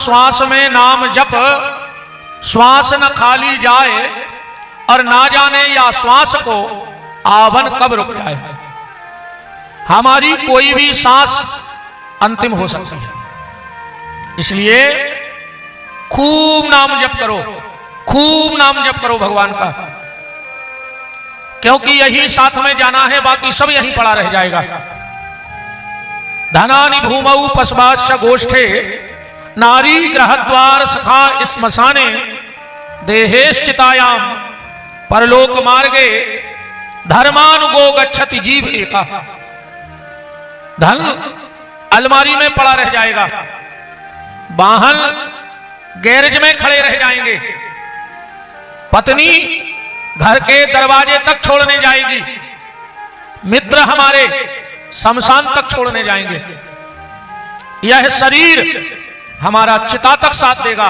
श्वास में नाम जप, श्वास न खाली जाए और ना जाने या श्वास को आवन कब रुक जाए। हमारी कोई भी सांस अंतिम हो सकती है, इसलिए खूब नाम जप करो, खूब नाम जप करो भगवान का, क्योंकि यही साथ में जाना है, बाकी सब यहीं पड़ा रह जाएगा। धनानि भूमौ पशवाश्च गोष्ठे नारी ग्रहद्वार सखा श्मशाने देहेश्चितायाम परलोक मार्गे धर्मानुगो गच्छति जीव एका। धन अलमारी में पड़ा रह जाएगा, वाहन गैरेज में खड़े रह जाएंगे, पत्नी घर के दरवाजे तक छोड़ने जाएगी, मित्र हमारे शमशान तक छोड़ने जाएंगे, यह शरीर हमारा चिता तक साथ देगा,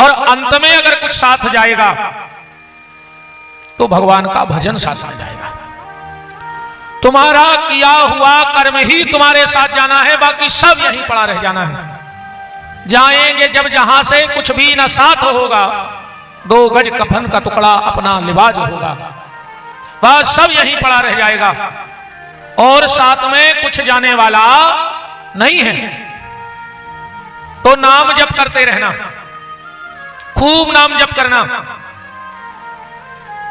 और अंत में अगर कुछ साथ जाएगा तो भगवान का भजन साथ में जाएगा। तुम्हारा किया हुआ कर्म ही तुम्हारे साथ जाना है, बाकी सब यहीं पड़ा रह जाना है। जाएंगे जब जहां से कुछ भी न साथ होगा, 2 गज कफन का टुकड़ा अपना लिबाज होगा, बस सब यहीं पड़ा रह जाएगा और साथ में कुछ जाने वाला नहीं है। तो नाम जप करते रहना, खूब नाम जप करना।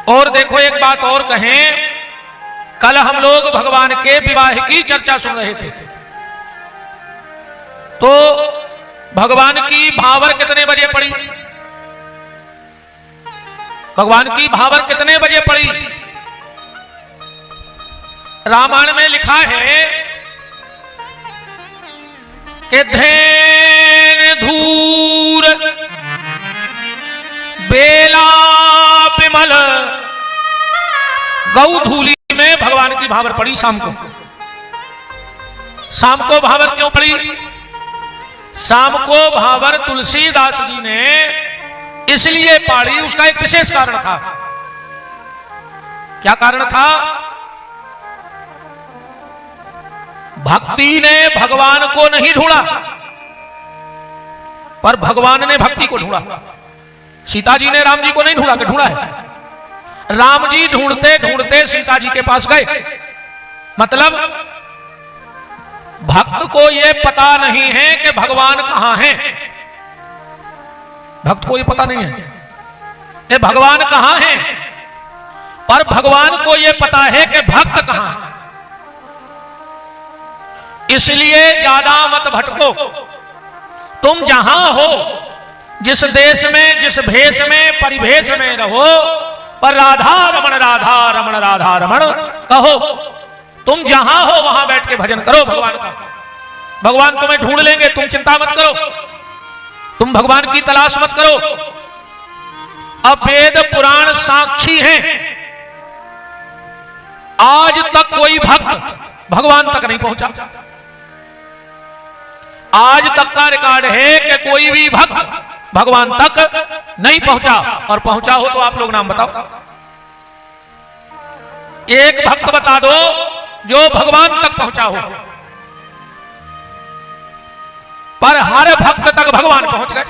और देखो एक बात और कहें, कल हम लोग भगवान के विवाह की चर्चा सुन रहे थे, तो भगवान की भावर कितने बजे पड़ी? भगवान की भावर कितने बजे पड़ी? रामायण में लिखा है कि धैन धूर बेला विमल गौधूली में भगवान की भावर पड़ी शाम को। शाम को भावर क्यों पड़ी? शाम को भावर तुलसीदास जी ने इसलिए पाड़ी, उसका एक विशेष कारण था। क्या कारण था? भक्ति ने भगवान को नहीं ढूंढा, पर भगवान ने भक्ति को ढूंढा। सीता जी ने राम जी को नहीं ढूंढा, कि ढूंढा है? राम जी ढूंढते ढूंढते सीता जी के पास गए। मतलब भक्त को यह पता नहीं है कि भगवान कहां है। भक्त को यह पता नहीं है कि भगवान कहां है, पर भगवान को यह पता है कि भक्त कहां है। इसलिए ज्यादा मत भटको, तुम जहां हो, जिस देश में, जिस भेष में, परिभेष में रहो, पर राधा रमण राधा रमण राधा रमण कहो। तुम जहां हो वहां बैठ के भजन करो भगवान का। भगवान तुम्हें ढूंढ लेंगे, तुम चिंता मत करो, तुम भगवान की तलाश मत करो। अब वेद पुराण साक्षी हैं, आज तक कोई भक्त भगवान तक नहीं पहुंचा। आज तक का रिकॉर्ड है कि कोई भी भक्त भगवान तक नहीं पहुंचा, और पहुंचा हो तो आप लोग नाम बताओ। एक भक्त बता दो जो भगवान तक पहुंचा हो। पर हर भक्त तक भगवान पहुंच गए।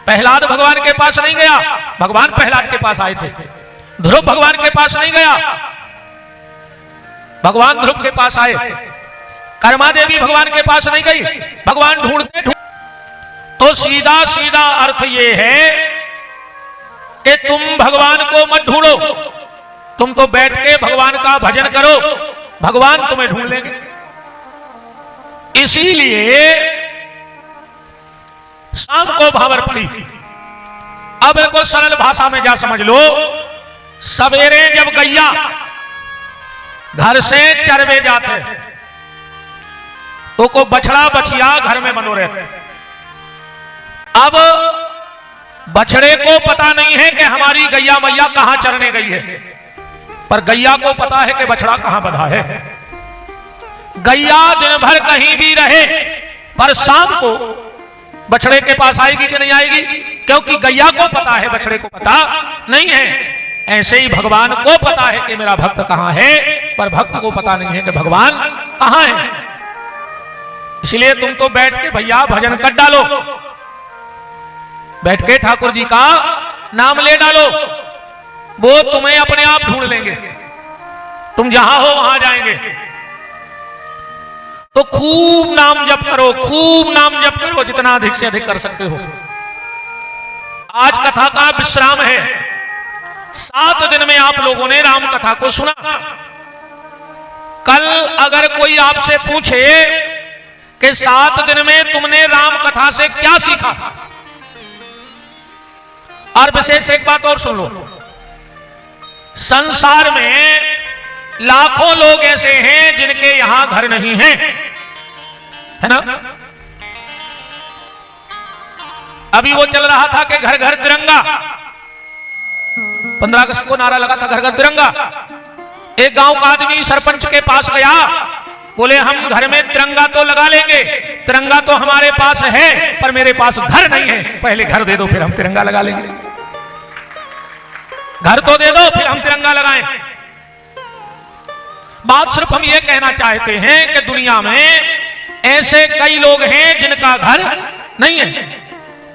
प्रहलाद भगवान के पास नहीं गया, भगवान प्रहलाद के पास आए थे। ध्रुव भगवान के पास नहीं गया, भगवान ध्रुव के पास आए। कर्मा देवी भगवान के पास नहीं गई, भगवान ढूंढते ढूंढते। तो सीधा सीधा अर्थ यह है कि तुम भगवान को मत ढूंढो, तुम तो बैठ के भगवान का भजन करो, भगवान तुम्हें ढूंढ लेंगे। इसीलिए शाम को भावर पड़ी। अब बिल्कुल सरल भाषा में जा समझ लो, सवेरे जब गैया घर से चरवे जाते तो को बछड़ा बछिया घर में बनो रहते। अब बछड़े को पता नहीं है कि हमारी गैया मैया कहां चरने गई है, पर गैया को पता है कि बछड़ा कहां बंधा है। गैया दिन भर कहीं भी रहे, पर शाम को बछड़े के पास आएगी कि नहीं आएगी? क्योंकि गैया को पता है, बछड़े को पता नहीं है। ऐसे ही भगवान को पता है कि मेरा भक्त कहां है, पर भक्त को पता नहीं है कि भगवान कहां है। इसलिए तुम तो बैठ के भैया भजन कर डालो, बैठ के ठाकुर जी का नाम ले डालो, वो तुम्हें अपने आप ढूंढ लेंगे, तुम जहां हो वहां जाएंगे। तो खूब नाम जप करो, खूब नाम जप करो, जितना अधिक से अधिक कर सकते हो। आज कथा का विश्राम है। 7 दिन में आप लोगों ने राम कथा को सुना। कल अगर कोई आपसे पूछे कि 7 दिन में तुमने राम कथा से क्या सीखा, और विशेष एक बात और सुन लो, संसार में लाखों लोग ऐसे हैं जिनके यहां घर नहीं है, है ना। अभी वो चल रहा था कि घर घर तिरंगा, 15 अगस्त को नारा लगा था घर घर तिरंगा। एक गांव का आदमी सरपंच के पास गया, बोले हम घर में तिरंगा तो लगा लेंगे, तिरंगा तो हमारे पास है, पर मेरे पास घर नहीं है, पहले घर दे दो फिर हम तिरंगा लगा लेंगे। घर तो दे दो फिर हम तिरंगा लगाएं। बात सिर्फ हम ये कहना चाहते हैं कि दुनिया में ऐसे कई लोग हैं जिनका घर नहीं है,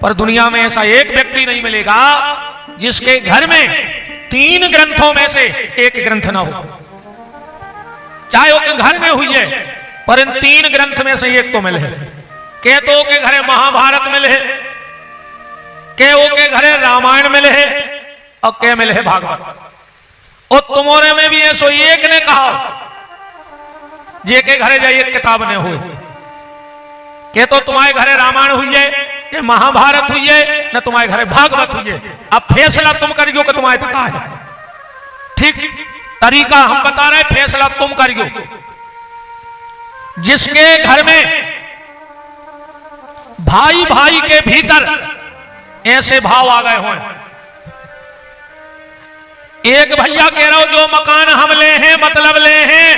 पर दुनिया में ऐसा एक व्यक्ति नहीं मिलेगा जिसके घर में 3 ग्रंथों में से एक ग्रंथ ना हो। चाहे वो के घर में हुई है, पर इन 3 ग्रंथ में से एक तो मिले। के तो के घरे महाभारत मिले, के वो के घरे रामायण मिले, और के मिले है भागवत। और तुम्हारे में भी ऐसो एक ने कहा जे के घरे जाइए किताब ने हुए, के तो तुम्हारे घरे रामायण हुई है, ये महाभारत हुई है, न तुम्हारे घरे भागवत हुई है। अब फैसला तुम करियो कि तुम्हारे कहा है। ठीक तरीका हम बता रहे, फैसला तुम करियो। जिसके घर में भाई भाई के भीतर ऐसे भाव आ गए हों, एक भैया कह रहा हो जो मकान हम ले हैं मतलब ले हैं,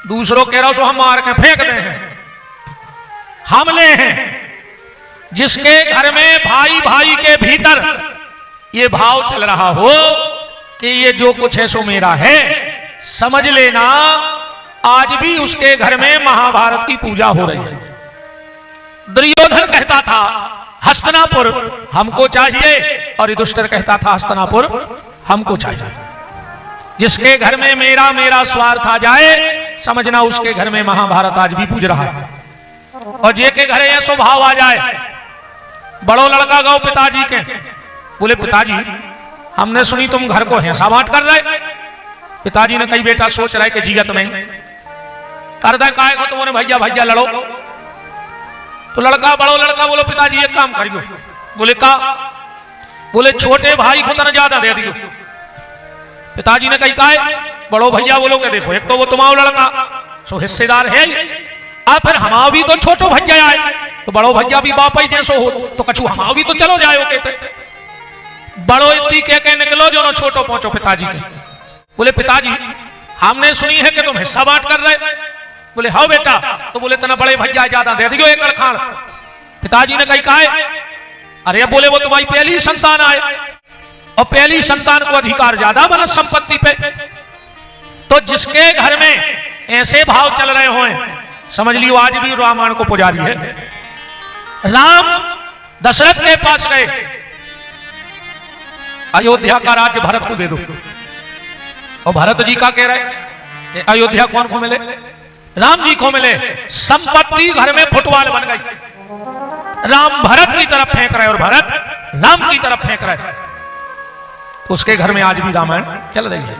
दूसरों कह रहा हो सो हम मार के फेंक दे हैं, हम ले हैं। जिसके घर में भाई भाई के भीतर ये भाव चल रहा हो कि ये जो कुछ है सो मेरा है, समझ लेना आज भी उसके घर में महाभारत की पूजा हो रही है। दुर्योधन कहता था हस्तिनापुर हमको चाहिए, और युधिष्ठिर कहता था हस्तिनापुर हमको चाहिए। जिसके घर में मेरा मेरा स्वार्थ आ जाए, समझना उसके घर में महाभारत आज भी पूज रहा है। और जे के घरे ऐसो भाव आ जाए, बड़ो लड़का गाओ पिताजी के, बोले पिताजी हमने सुनी तुम घर को हिस्सा बांट कर रहे। पिताजी ने कही बेटा सोच रहे कि जियत नहीं कर दे, काय को तुम्हारे भैया भैया लड़ो। तो लड़का बड़ो लड़का बोलो पिताजी एक काम करियो। बोले का? बोले छोटे भाई को तना ज्यादा दे दियो। पिताजी ने कही काय? बड़ो भैया बोलो के देखो एक तो वो तुम्हारा लड़का सो हिस्सेदार है, आ फिर हमारा भी तो छोटो भैया आए, तो बड़ो भैया भी बाप ही जैसो हो, तो कछु हमारा भी तो चलो जाए कहते। बड़ो इतनी कह के निकलो जो ना छोटो पहुंचो पिताजी के। बोले पिताजी हमने सुनी है कि तुम हिस्सा बांट कर रहे। बोले हाँ बेटा। तो बोले तना बड़े भैया ज्यादा दे दियो एक अड़खान। पिताजी ने कही काय? अरे बोले वो तुम्हारी पहली संतान आए, और पहली संतान को अधिकार ज्यादा बना संपत्ति पे। तो जिसके घर में ऐसे भाव चल रहे हो, समझ लियो आज भी रामायण को पुजारी है। राम दशरथ के पास गए, अयोध्या का राज्य भरत को दे दो। और भरत जी का कह रहे कि अयोध्या कौन को मिले? राम जी को मिले। संपत्ति घर में फुटबॉल बन गई। राम भरत की तरफ फेंक रहे और भरत राम की तरफ फेंक रहे। उसके घर में आज भी रामायण चल रही है।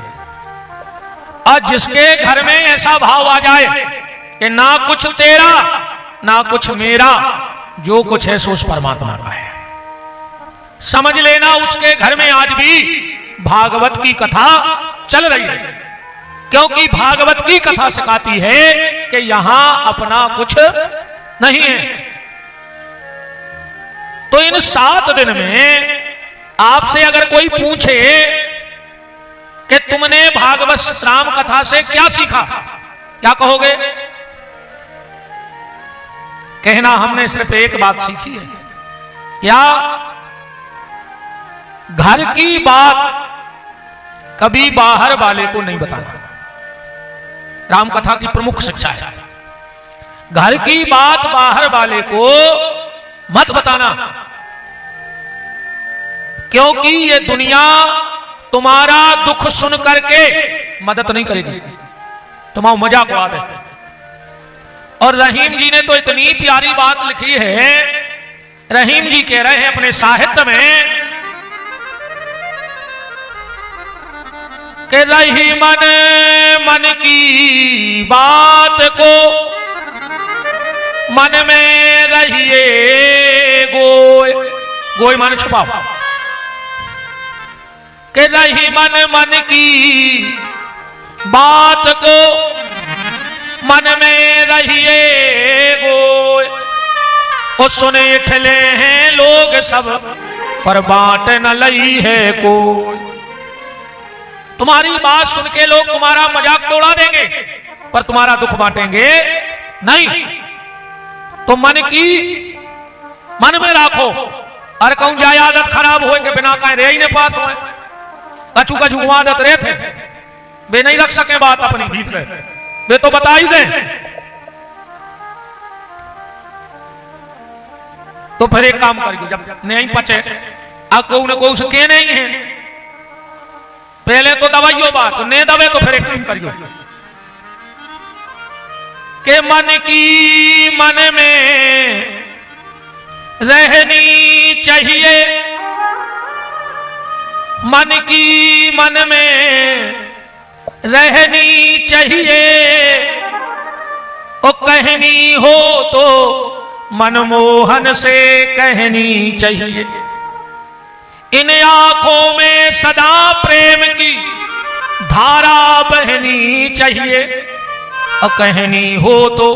और जिसके घर में ऐसा भाव आ जाए कि ना कुछ तेरा ना कुछ मेरा, जो कुछ है सो उस परमात्मा का है, समझ लेना उसके घर में आज भी भागवत की कथा चल रही है। क्योंकि भागवत की कथा सिखाती है कि यहां अपना कुछ नहीं है। तो इन 7 दिन में आपसे अगर कोई पूछे कि तुमने भागवत राम कथा से क्या सीखा, क्या कहोगे? कहना हमने सिर्फ एक बात सीखी है। क्या? घर की बात कभी बाहर वाले को नहीं बताना। राम कथा की प्रमुख शिक्षा है, घर की बात बाहर वाले को मत बताना। क्योंकि ये दुनिया तुम्हारा दुख सुन करके मदद नहीं करेगी, तुम्हारा मजाक उड़ा दे। और रहीम जी ने तो इतनी प्यारी बात लिखी है, रहीम जी कह रहे हैं अपने साहित्य में कि रही मन मन की बात को मन में रहिए गोय, गोय माने छुपाओ, कि रही मन मन की बात को मन में रहिए गोय। और सुने ठले हैं लोग सब पर बांट न लई है कोई। तुम्हारी बात सुन के लोग तुम्हारा मजाक तो उड़ा देंगे पर तुम्हारा दुख बांटेंगे नहीं। तो मन में रखो। अरे कहूं जाए आदत खराब हो के बिना कहे रे ही नहीं पात हुए, कछु कछु आदत रहे थे वे नहीं रख सके बात अपनी भीतर, वे तो बता ही दे। तो फिर एक काम करिए, जब नहीं पचे को न को उसके नहीं है, पहले तो दवाइयो बात नहीं दबे तो फिर एक काम करियो के मन की मन में रहनी चाहिए, मन की मन में रहनी चाहिए। और कहनी हो तो मनमोहन से कहनी चाहिए। इन आंखों में सदा प्रेम की धारा बहनी चाहिए। और कहनी हो तो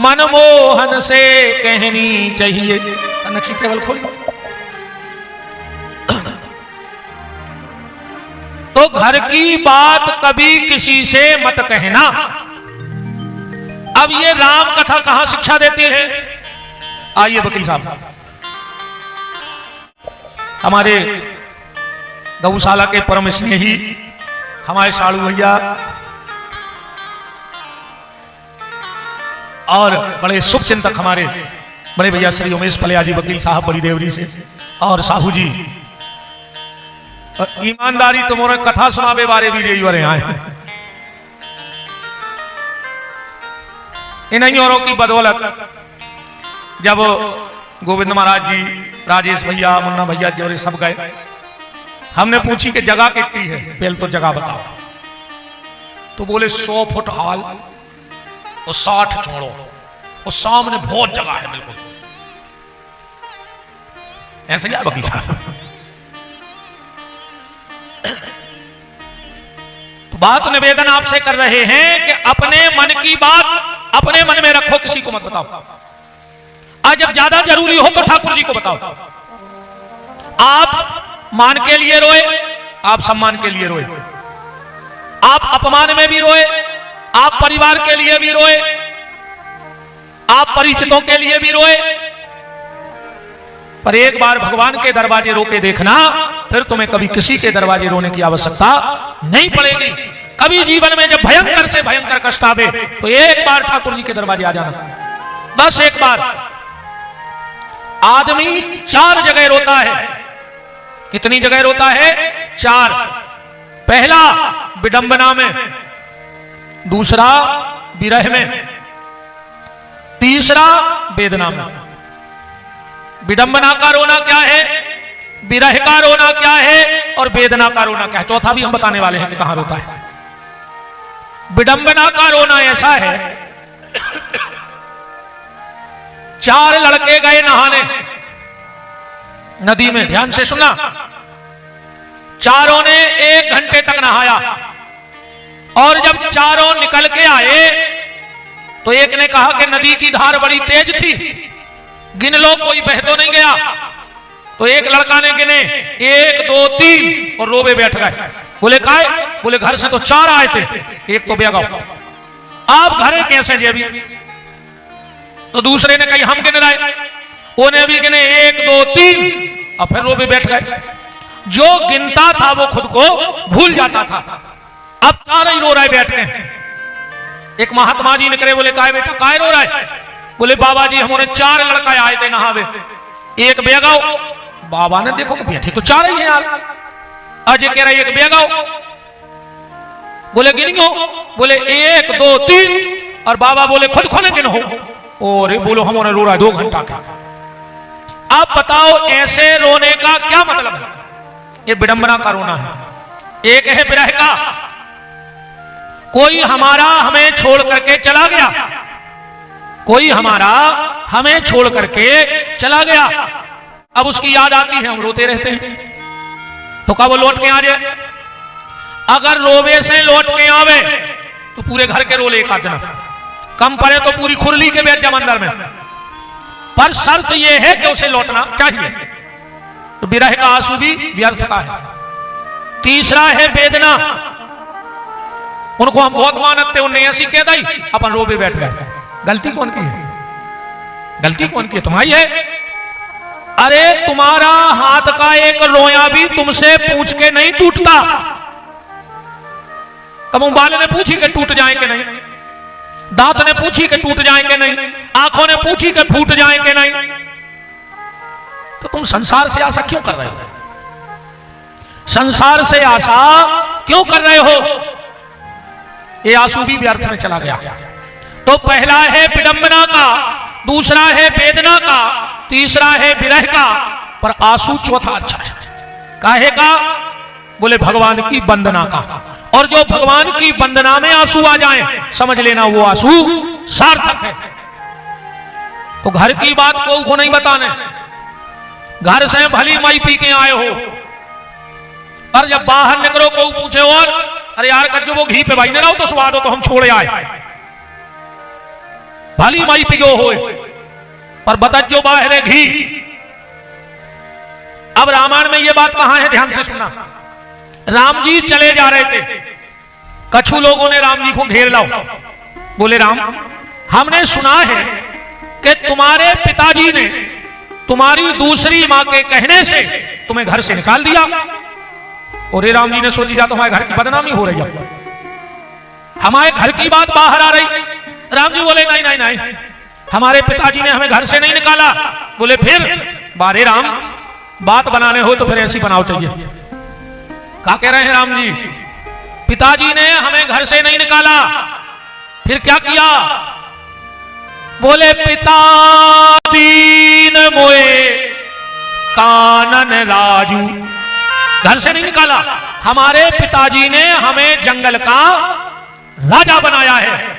मनमोहन से कहनी चाहिए। नक्शी टेबल खोल। तो घर की बात कभी किसी से मत कहना। अब ये राम कथा कहां शिक्षा देती है? आइए वकील साहब, हमारे गौशाला के परम स्नेही हमारे साड़ू भैया और बड़े शुभ चिंतक हमारे बड़े भैया श्री उमेश पलिया जी वकील साहब बड़ी देवरी से, और साहू जी ईमानदारी तुम्हारे कथा सुनावे बारे भी यही वाले आए। इन औरों की बदौलत जब गोविंद महाराज जी, राजेश भैया, मुन्ना भैया जी और सब गए, हमने पूछी कि जगह कितनी है, पहले तो जगह बताओ। तो बोले 100 फुट हॉल और 60 चौड़ो और सामने बहुत जगह है बिल्कुल। ऐसा क्या वकील साहब? तो बात निवेदन आपसे कर रहे हैं कि अपने मन की बात अपने मन में रखो, किसी को मत बताओ। आज जब ज्यादा जरूरी हो तो ठाकुर जी को बताओ। आप मान के लिए रोए, आप सम्मान के लिए रोए, आप अपमान में भी रोए, आप परिवार के लिए भी रोए, आप परिचितों के लिए भी रोए, पर एक बार भगवान के दरवाजे रो के देखना, फिर तुम्हें कभी किसी के दरवाजे रोने की आवश्यकता नहीं पड़ेगी। कभी जीवन में जब भयंकर से भयंकर कष्ट आवे तो एक बार ठाकुर जी के दरवाजे आ जाना, बस एक बार। आदमी 4 जगह रोता है। कितनी जगह रोता है? 4। पहला विडंबना में, दूसरा विरह में, तीसरा वेदना में। विडंबना का रोना क्या है, विरह का रोना क्या है और वेदना का रोना क्या है, चौथा भी हम बताने वाले हैं कि कहां रोता है। विडंबना का रोना ऐसा है, 4 लड़के गए नहाने नदी में, ध्यान से सुना। चारों ने 1 घंटे तक नहाया और जब चारों निकल के आए तो एक ने कहा कि नदी की धार बड़ी तेज थी, गिन लो कोई बह तो नहीं गया। तो एक लड़का ने गिने 1 2 3 और रोबे बैठ गए। बोले काय? बोले घर से तो 4 आए थे, एक तो बेगाओ। आप घर कैसे जी अभी? तो दूसरे ने कही हम गिन रहे, उन्हें भी गिने 1 2 3 और फिर रोबे बैठ गए। जो गिनता था वो खुद को भूल जाता था। अब 4 ही रो रहे बैठ के। एक महात्मा जी निकले, बोले काय बेटा काय रो रहा है? बोले बाबा जी हमारे 4 लड़का आए थे नहावे, एक बेगाओ बाबा ने देखो बैठे तो चार ही हैं यार। अजय कह रहा है एक बेगाओ, बोले गिनियो, बोले 1 2 3, और बाबा बोले खुद खोले गिनो। और बोलो हमारे रो रहा है 2 घंटा का। अब बताओ ऐसे रोने का क्या मतलब है? ये विडंबना का रोना है। एक है विरह का, कोई हमारा हमें छोड़ करके चला गया, कोई हमारा हमें छोड़ करके चला गया, अब उसकी याद आती है, हम रोते रहते हैं। तो कब वो लौट के आ जाए? अगर रोवे से लौट के आवे तो पूरे घर के रोले एक आदना, कम पड़े तो पूरी खुरली के बैठ जा मंदिर में, पर शर्त यह है कि उसे लौटना चाहिए। तो विरह का आंसू भी व्यर्थ का है। तीसरा है वेदना, उनको हम बहुत मानते, उन्हें ऐसी कह दी अपन रोबे बैठ गए। गलती कौन की है? गलती कौन की है? तुम्हारी है। अरे तुम्हारा हाथ का एक रोया भी तुमसे पूछ के नहीं टूटता। कब बाल ने पूछी कि टूट जाए कि नहीं, दांत ने पूछी कि टूट जाए कि नहीं, आंखों ने पूछी कि फूट जाए कि नहीं। तो तुम संसार से आशा क्यों कर रहे हो? संसार से आशा क्यों कर रहे हो? ये आंसू भी व्यर्थ में चला गया। तो पहला है विडंबना का, दूसरा है वेदना का, तीसरा है विरह का, पर आंसू चौथा अच्छा है। काहे का? बोले भगवान की वंदना का। और जो भगवान की वंदना में आंसू आ जाए, समझ लेना वो आंसू सार्थक है। तो घर की बात को नहीं बताने, घर से भली माई पी के आए हो, और जब बाहर निकलो को पूछे और अरे यार कज्जो वो घी पे भाई ने रहो तो स्वाद हो तो हम छोड़े आए, भली माई पियो हो, पर बतज्जो बाहर है घी। अब रामायण में ये बात कहां है, ध्यान से सुनना। राम जी चले जा रहे थे, कछु लोगों ने राम जी को घेर लाओ, बोले राम हमने सुना है कि तुम्हारे पिताजी ने तुम्हारी दूसरी मां के कहने से तुम्हें घर से निकाल दिया। और ये राम जी ने सोची जा तो हमारे घर की बदनामी हो रही है, हमारे घर की बात बाहर आ रही। राम जी बोले नहीं नहीं नहीं, हमारे पिताजी ने हमें घर से नहीं निकाला। बोले फिर? बारे राम बात बनाने हो तो फिर ऐसी बनाओ चाहिए। क्या कह रहे हैं राम जी? पिताजी ने हमें घर से नहीं निकाला, फिर क्या किया? बोले पिता दीन मोए कानन राजू, घर से नहीं निकाला, हमारे पिताजी ने हमें जंगल का राजा बनाया है।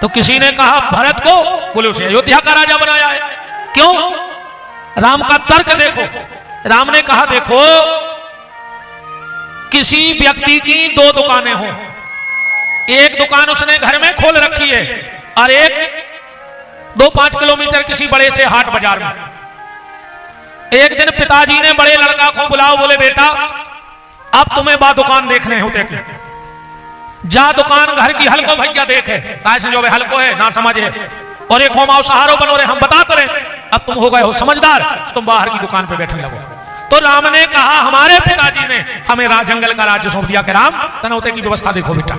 तो किसी ने कहा भरत को, बोले उसे अयोध्या का राजा बनाया है। क्यों? राम का तर्क देखो। राम ने कहा देखो, किसी व्यक्ति की 2 दुकानें हों, एक दुकान उसने घर में खोल रखी है और एक 2-5 किलोमीटर किसी बड़े से हाट बाजार में। एक दिन पिताजी ने बड़े लड़का को बुलाओ, बोले बेटा अब तुम्हें बा दुकान देखने होते के, जा दुकान घर की हल्को भैया देखे, कैसे जो हल्को है ना समझ है, और एक होमाओ सहारो बनो रे, हम बता करें अब तुम हो गए हो समझदार, तुम बाहर की दुकान पे बैठने लगो। तो राम ने कहा हमारे पिताजी ने हमें जंगल का राज्य सौंप दिया कि राम तनौते की व्यवस्था देखो बेटा,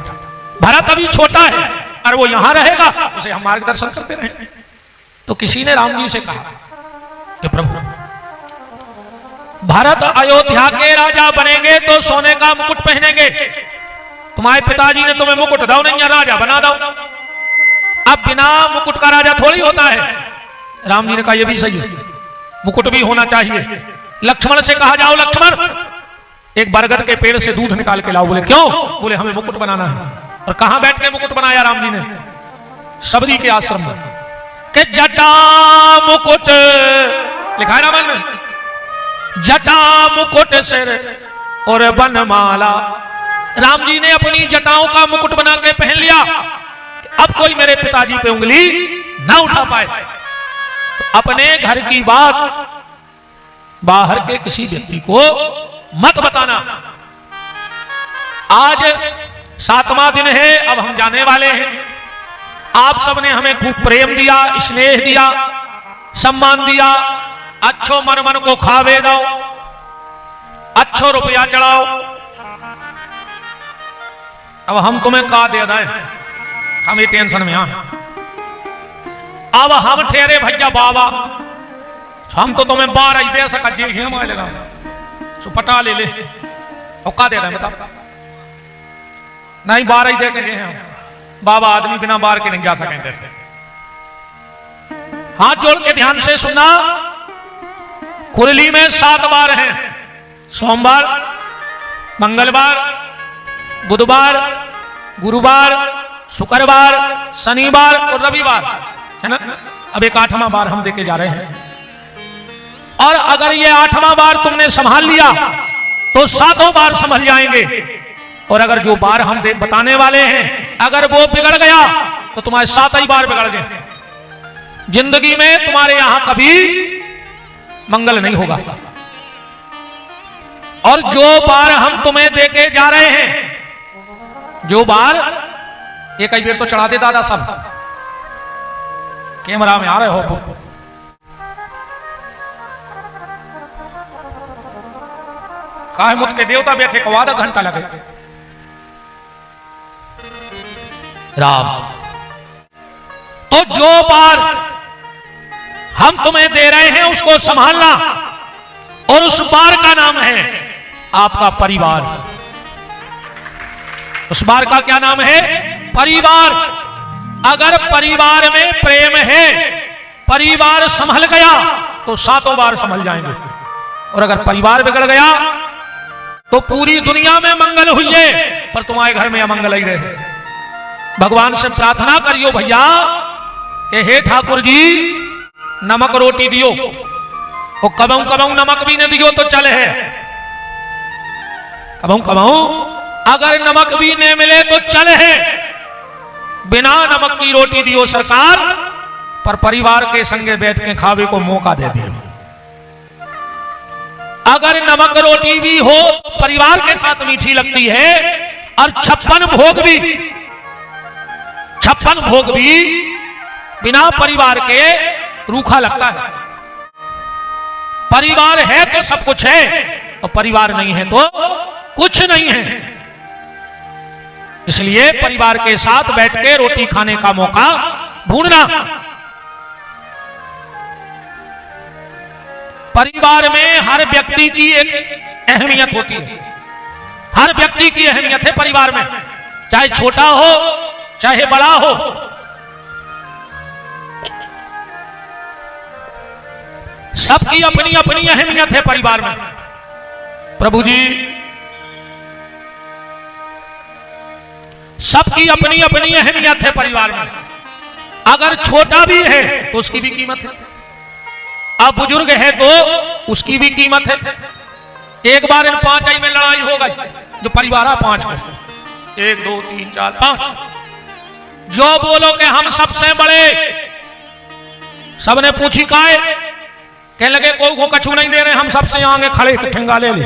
भरत अभी छोटा है और वो यहां रहेगा, उसे हम मार्गदर्शन करते रहे। तो किसी ने राम जी से कहा कि प्रभु भरत अयोध्या के राजा बनेंगे तो सोने का मुकुट पहनेंगे, तुम्हारे पिताजी ने तुम्हें मुकुट दो नहीं राजा बना दो, अब बिना मुकुट का राजा थोड़ी होता है। राम जी ने कहा यह भी सही है, मुकुट भी होना चाहिए। लक्ष्मण से कहा जाओ लक्ष्मण एक बरगद के पेड़ से दूध निकाल के लाओ। बोले क्यों? बोले हमें मुकुट बनाना है। और कहां बैठ के मुकुट बनाया राम जी ने? सबरी के आश्रम में। कि जटा मुकुट लिखा है रामायण में, जटा मुकुट सिर और बनमाला। राम जी ने अपनी जटाओं का मुकुट बना के पहन लिया, अब कोई मेरे पिताजी पे उंगली ना उठा पाए। अपने घर की बात बाहर के किसी व्यक्ति को मत बताना। आज 7वां दिन है, अब हम जाने वाले हैं। आप सबने हमें खूब प्रेम दिया, स्नेह दिया, सम्मान दिया, अच्छो मन मन को खावे दो, अच्छो रुपया चढ़ाओ। अब हम तुम्हें का दे दें, हम ये टेंशन में हैं। अब हम ठहरे भैया बाबा, हम तो तुम्हें 12 ही दे सका जी हम लेगा पटा ले और का दे रहे बता नहीं 12 ही दे के हम बाबा आदमी बिना 12 के नहीं जा सके से हाथ जोड़ के ध्यान से सुनना कुरली में 7 बार हैं सोमवार मंगलवार बुधवार गुरुवार शुक्रवार शनिवार और रविवार है ना। अब एक 8वां बार हम देके जा रहे हैं और अगर ये 8वां बार तुमने संभाल लिया तो 7 बार संभल जाएंगे और अगर जो बार हम बताने वाले हैं अगर वो बिगड़ गया तो तुम्हारे 7 ही बार बिगड़ गए। जिंदगी में तुम्हारे यहां कभी मंगल नहीं होगा। और जो बार हम तुम्हें देके जा रहे हैं जो बार एक ही बेर तो चढ़ा दे दादा सब कैमरा में आ रहे हो काहे मुझ के देवता बैठे को आधा घंटा लगे राम। तो जो बार हम तुम्हें दे रहे हैं उसको संभालना और उस बार का नाम है आपका परिवार। उस बार का क्या नाम है? परिवार। अगर परिवार में प्रेम है परिवार संभल गया तो 7 बार संभल जाएंगे और अगर परिवार बिगड़ गया तो पूरी दुनिया में मंगल हुई है पर तुम्हारे घर में अमंगल ही रहे। भगवान से प्रार्थना करियो भैया कि हे ठाकुर जी नमक रोटी दियो और कबहू कबहू नमक भी नहीं दियो तो चले है कबहू कबहू अगर नमक भी नहीं मिले तो चले है बिना नमक की रोटी दियो सरकार पर परिवार के संगे बैठ के खावे को मौका दे दियो। अगर नमक रोटी भी हो तो परिवार के साथ मीठी लगती है और 56 भोग भी बिना परिवार के रूखा लगता है। परिवार है तो सब कुछ है और परिवार नहीं है तो कुछ नहीं है। इसलिए परिवार के साथ बैठ के रोटी खाने का मौका ढूंढना। परिवार में हर व्यक्ति की एक अहमियत होती है। हर व्यक्ति की अहमियत है परिवार में, चाहे छोटा हो चाहे बड़ा हो। सबकी अपनी अपनी अहमियत है परिवार में। प्रभु जी सबकी अपनी अपनी अहमियत है परिवार में। अगर छोटा भी है तो उसकी भी कीमत है, अब बुजुर्ग है तो उसकी भी कीमत है। एक बार इन 5 में लड़ाई हो गई, जो परिवार है 5 में 1 2 3 4 5 जो बोलो कि हम सबसे बड़े, सबने पूछी काहे, कहने लगे कोई को कछु नहीं दे रहे, हम सबसे आगे खड़े ठेंगा ले ले।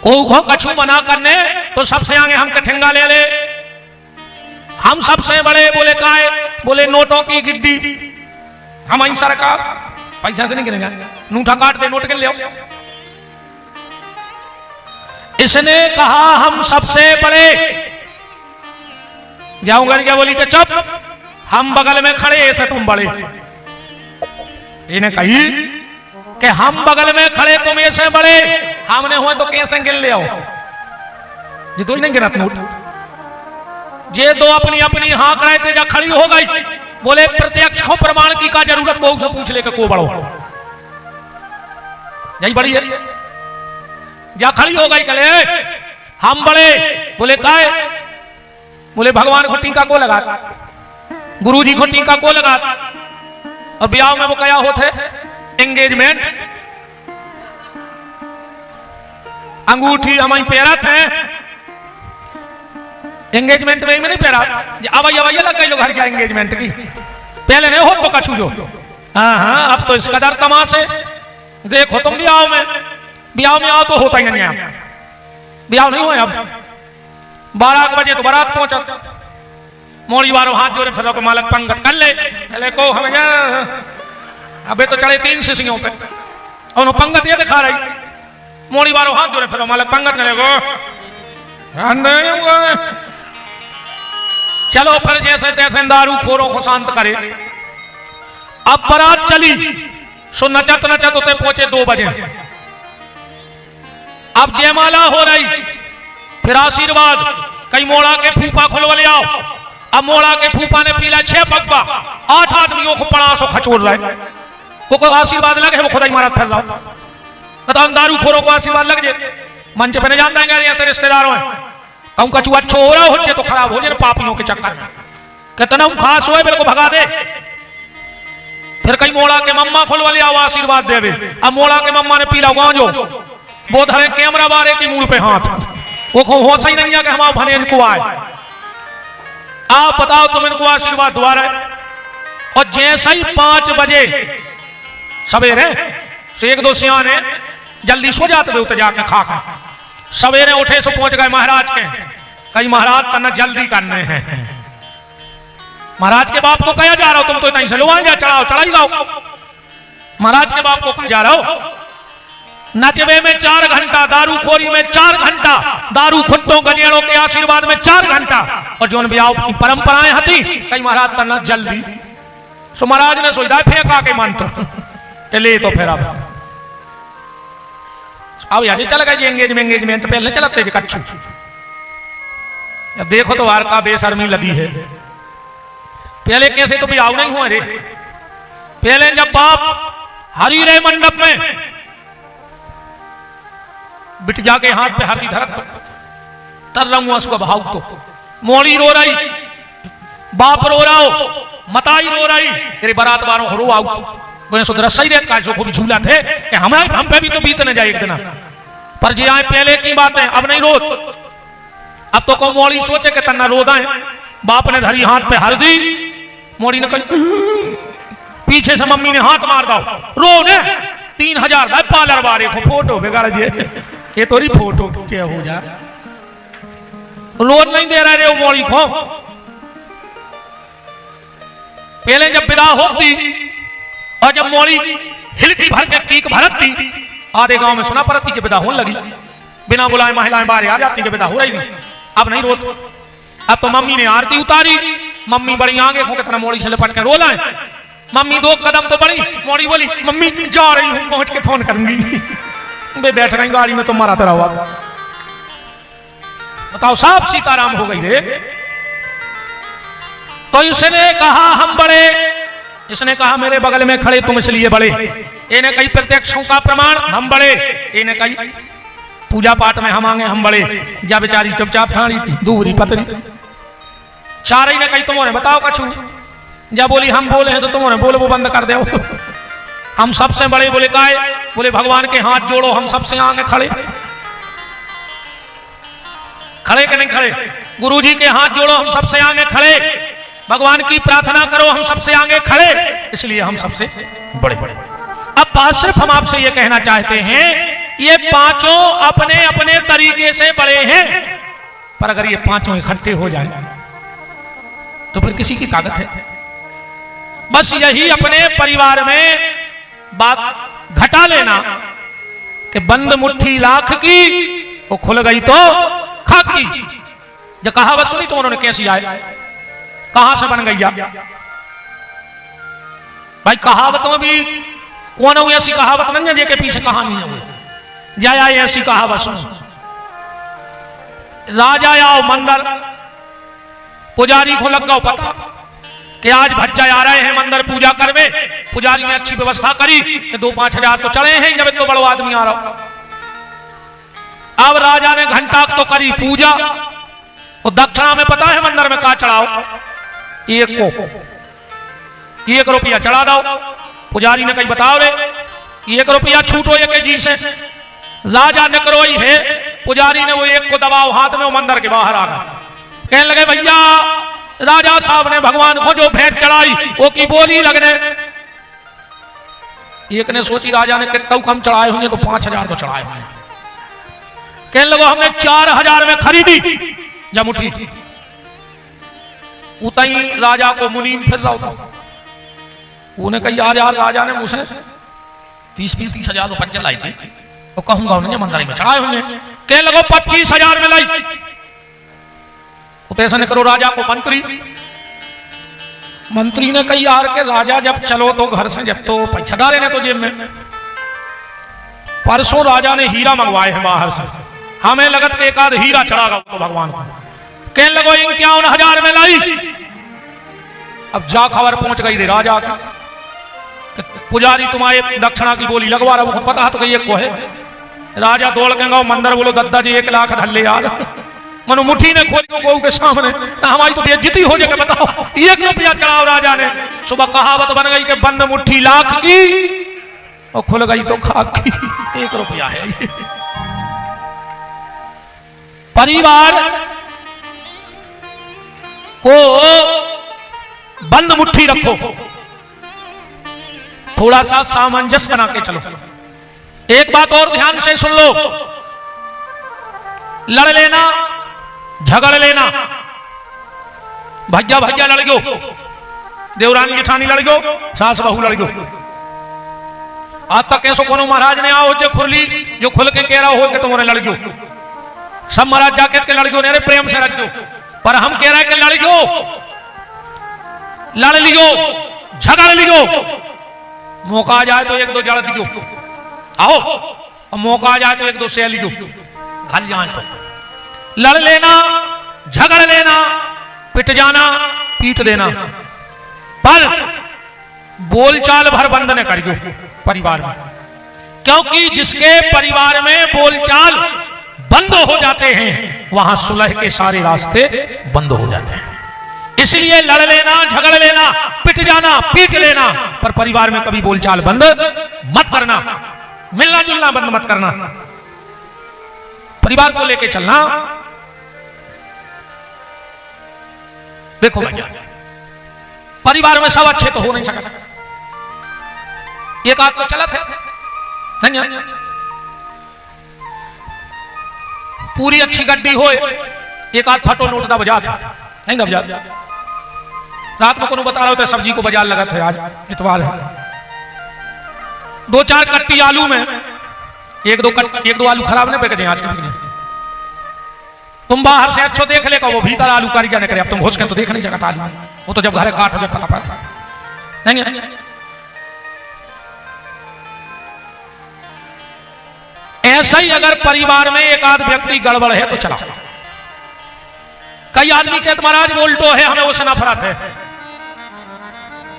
कोई को कछु मना करने तो सबसे आगे हम ठेंगा ले ले। हम सबसे बड़े, बोले काहे, बोले नोटों की गिड्डी, हम ही सरकार पैसा से नहीं गिनेगा, नूठा काट दे नोट गिन ले। इसने कहा हम सबसे बड़े, जाऊंगा क्या, बोली कि चुप, हम बगल में खड़े ऐसे तुम बड़े। इन्हें कही कि हम बगल में खड़े तुम ऐसे बड़े, हमने हुआ तो कैसे गिन ले आओ। ये दो ही नहीं गिनत नोट, ये दो अपनी अपनी हाँक रहे थे, जा खड़ी हो गई। बोले प्रत्यक्ष हो प्रमाण की का जरूरत को से पूछ ले को बड़ो, यही बड़ी है। जा खड़ी हो गई, कले हम बड़े, बोले काहे, बोले भगवान को टीका को लगा, गुरु जी को टीका को लगा। और ब्याह में वो क्या होते, एंगेजमेंट, अंगूठी हमारी पेरत है, एंगेजमेंट में नहीं पेरा, अवैया लग गई लोग घर क्या एंगेजमेंट की, पहले नहीं हो तो कछू जो। हाँ अब तो इस कदर तमाशे देखो तुम ब्याह में आओ तो होता ही नहीं, ब्याह नहीं हो। अब 12 बजे तो बारात पहुंचा, मोड़ी वारों हाथ जोड़े, फिर मालक पंगत कर ले को हमें अबे तो चढ़े 3 शिशियों पे और पंगत ये दिखा रही, मोड़ी वारों हाथ जोड़े, फिर मालक पंगत करे को चलो फिर जैसे तैसे दारू खोरों को शांत करे। अब बारात चली, सो नचत नचत उते पहुंचे 2 बजे। अब जयमाला हो रही, फिर आशीर्वाद, कई मोड़ा के फूफा खुलवा ले आओ। अब मोड़ा के फूफा ने पीला 6 पगवा, 8 आदमियों को पड़ा सो खचोड़ रहे, वो आशीर्वाद लगे, वो खुदा ही मारा फिर रहा। बताओ दारू खोरों को आशीर्वाद लग जाए, मंच पे न जान देंगे ऐसे रिश्तेदारों हैं, कहूँ कछु अच्छो हो रहा हो तो खराब हो जाए पापियों के चक्कर में, कितना खास हो मेरे को भगा दे। फिर कई मोड़ा के मम्मा खुलवा ले आओ आशीर्वाद देवे। अब मोड़ा के मम्मा ने पीला गांजो, वो धरे कैमरा बारे की मुंह पे हाथ, वो हो सही नहीं है कि हमारा भने इनको आए। आप बताओ तुम इनको आशीर्वाद दुआ रहे, और जैसे ही 5 बजे सवेरे से 1-2 सियाने जल्दी सो जाते उतर जाके खा कर, सवेरे उठे सो पहुंच गए महाराज के। कई महाराज तन्ना जल्दी करने हैं, महाराज के बाप को कहा जा रहा हो तुम तो नहीं से लो जा चढ़ाओ चढ़ाई जाओ। महाराज के बाप को कहा जा रहा हो नचबे में 4 घंटा, दारू खोरी में 4 घंटा, दारू खुट्टों गजेड़ों के आशीर्वाद में 4 घंटा, और जो ब्याह की परंपराएं हती कई महाराज करना जल्दी। सो महाराज ने सोचा फेंका के मंत्र ले, तो फिर अब यार चल गए एंगेजमेंट पहले चलते कच्छु। अब देखो तो वार का बेशर्मी लगी है, पहले कैसे तो ब्याह नहीं हुआ रे। पहले जब बाप हरी रे मंडप में बिटिया के हाथ पे हरी धरत तर रंगुआ उसको भाव, तो मोड़ी रो रही, बाप रो रहा हो, मताई रो रही, तेरे बारात वालों को रो आओ। सही रहता है जो भी झूला थे कि हम पे भी तो बीतने जाए एक दिन, पर जी आए पहले की बातें अब नहीं रो। अब तो को मोड़ी सोचे कि तन्ना रो दाए, बाप ने धरी हाथ पे हर दी, मोड़ी ने कही, पीछे से मम्मी ने हाथ मार दो, रो ने 3000 दा पार्लर वाले को फोटो बिगाड़ दिए, ये तोरी फोटो क्या हो जा, रोज नहीं दे रहे रे मोड़ी को। पहले जब विदा होती और जब मोड़ी हिलकी भर के कीक भरती, आधे गांव में सुना पड़ती कि विदा होने लगी, बिना बुलाए महिलाएं बाहर आ जाती कि विदा हो रही थी। अब नहीं रोत, अब तो मम्मी ने आरती उतारी, मम्मी बड़ी आगे हो के तरह मोड़ी से लपट के रो लाए। मम्मी 2 कदम तो बड़ी, मोड़ी बोली मम्मी जा रही हूं, पहुंच के फोन करूंगी। वे बैठ गई गाड़ी में, तो मारा तेरा हुआ। बताओ साफ सीताराम हो गई रे। तो इसने कहा हम बड़े, इसने कहा मेरे बगल में खड़े तुम इसलिए बड़े, इन्हें कई प्रत्यक्षों का प्रमाण हम बड़े, इन्हें कई पूजा पाठ में हम आगे हम बड़े। जा बेचारी चुपचाप ठाणी थी दूरी पतरी, चार ने कही तुम्हारे बताओ कछु, जब बोली हम बोले हैं तो तुम्हारे बोले वो बंद कर दो, हम सबसे बड़े। बोले काय? बोले भगवान के हाथ जोड़ो, हम सबसे आगे खड़े। खड़े के नहीं खड़े? गुरुजी के हाथ जोड़ो, हम सबसे आगे खड़े। भगवान की प्रार्थना करो, हम सबसे आगे खड़े, इसलिए हम सबसे बड़े। अब बात सिर्फ हम आपसे ये कहना चाहते हैं, ये पांचों अपने अपने तरीके से बड़े हैं, पर अगर ये पांचों इकट्ठे हो जाए तो फिर किसी की ताकत है? बस यही अपने परिवार में बात घटा लेना कि बंद मुट्ठी लाख की, वो खुल गई तो खाक की। जो कहावत सुनी तो उन्होंने कैसी आए, कहां से बन गई जा भाई? कहावतों भी कौन हुई ऐसी कहावत नहीं है जे के पीछे कहानी है, जाया ऐसी कहावत सुन। राजा आओ मंदिर, पुजारी को लग गो पता कि आज भज्जा आ रहे हैं मंदिर पूजा करवे। पुजारी ने अच्छी व्यवस्था करी कि 2-5 हजार तो चढ़े हैं, जब इतना बड़ा आदमी आ रहा। अब राजा ने घंटा तो करी पूजा, और दक्षिणा में पता है मंदिर में कहा चढ़ाओ? 1 रुपया चढ़ा दो। पुजारी ने कही बताओ रे, 1 रुपया छूटो एक जी से। राजा ने करो ही है, पुजारी ने वो 1 को दबाओ हाथ में, वो मंदिर के बाहर आ गया। कहने लगे भैया राजा साहब ने भगवान को जो भेंट चढ़ाई वो की बोली लगने। एक ने सोची राजा ने कितना कम चढ़ाए होंगे, तो 5 हजार तो चढ़ाए होंगे। कहने लगे हमने 4 हजार में खरीदी जब उठी। उतई राजा को मुनीम फिर रहा था, उन्हें कही यार राजा ने मुझसे 30 हजार रुपये चलाई थी, तो कहूंगा उन्हें मंदिर में चढ़ाए होंगे। कहने लगो 25 हजार में लाई। ऐसा नहीं करो, राजा को मंत्री मंत्री ने कही यार के राजा जब चलो तो घर से जब तो पैसा डाले ने तो जेब में। परसों राजा ने हीरा मंगवाए हैं बाहर से, हमें लगत के एक आध हीरा चढ़ागा तो भगवान को। कहने लगो इन 51,000 में लाई। अब जा खबर पहुंच गई रे राजा का, पुजारी तुम्हारे दक्षिणा की बोली लगवा रहा, वो पता तो ये को है। राजा दौड़ के गाँव मंदिर, बोलो दद्दा जी 1 लाख धल्ले यार। मनो मुट्ठी ने खोली गौ के सामने, ना हमारी तो बेइज्जती हो जाएगी, बताओ 1 रुपया चढ़ाओ राजा ने। सुबह कहावत बन गई कि बंद मुट्ठी लाख की और खुल गई तो खाक की। 1 रुपया है ये। परिवार को बंद मुट्ठी रखो, थोड़ा सा सामंजस्य बना के चलो। एक बात और ध्यान से सुन लो, लड़ लेना झगड़ लेना, भैया भैया लड़ गयो, देवरानी जेठानी लड़ गयो, सास बहू लड़ गयो। आज तक ऐसो कोनो महाराज ने आओ जो खुरली जो खुल के कह रहा हो कि तुम्हारे लड़ गयो। सब महाराज जाके के लड़ गयो, अरे प्रेम से रख, पर हम कह रहे हैं कि लड़ गयो, लड़ लियो, झगड़ लियो, मौका आ जाए तो 1-2 जड़ दियो, आओ, और मौका आ जाए तो 1-2 से लियो, घल जाए तो लड़ लेना, झगड़ लेना, पिट जाना, पीट देना, पर बोलचाल भर बंद न करियो परिवार में। क्योंकि जिसके परिवार में बोलचाल बंद हो जाते हैं वहां सुलह के सारे रास्ते बंद हो जाते हैं। इसलिए लड़ लेना, झगड़ लेना, पिट जाना, पीट लेना, पर परिवार में कभी बोलचाल बंद मत करना, मिलना जुलना बंद मत करना, परिवार को लेके चलना। देखो भैया, परिवार में सब अच्छे तो हो नहीं सकते। एक आध तो चला थे नहीं, पूरी अच्छी गड्डी हो, एक आध फटो नोट दा बजा था नहीं दा बजा। रात में कोनो बता रहा होता सब्जी को बाजार लगा था, आज इतवार है, 2-4 कट्टी आलू में 1-2 आलू खराब नहीं बिक जाए आज के। तुम बाहर से अच्छो देख लेगा, वो भीतर आलू कारीगर नहीं करे। अब तुम घुस के तो देख नहीं सकता आलू, वो तो जब घर काट जब पता पड़ा नहीं। ऐसा ही अगर परिवार में एक आध व्यक्ति गड़बड़ है तो चला। कई आदमी कहते महाराज उल्टो है, हमें उससे नफरत है।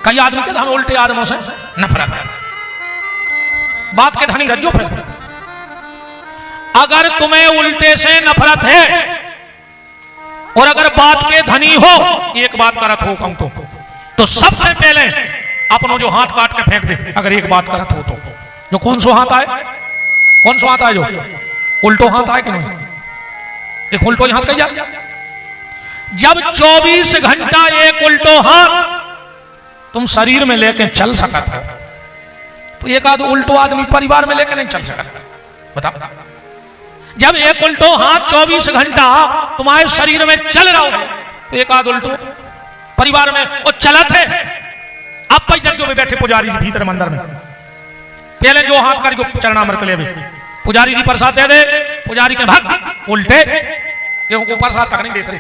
कई आदमी कहते हमें उल्टे आदमों से नफरत है। बात के धनी रज्जो फिर, अगर तुम्हें उल्टे से नफरत है और अगर बात के धनी हो, एक बात करत हो कहूं तो सबसे पहले अपनों जो हाथ काट के फेंक दे। अगर एक बात करत हो तो जो कौन सो हाथ आए, कौन सो हाथ आए, जो उल्टो हाथ आए कि नहीं, एक उल्टो हाथ कही जाए। जब 24 घंटा एक उल्टो हाथ तुम शरीर में लेके चल सकत है तो एक आध उल्टो आदमी परिवार में लेके नहीं चल सकता। बताओ, जब एक उल्टो हाथ 24 घंटा तुम्हारे शरीर में चल रहा हो तो एक आध उल्टो परिवार में वो चलत है। अब पैसा जो भी बैठे पुजारी जी भीतर मंदिर में, पहले जो हाथ कर चरणामृत ले, पुजारी जी प्रसाद दे दे, पुजारी के भक्त उल्टे ये प्रसाद तक नहीं देते रहे,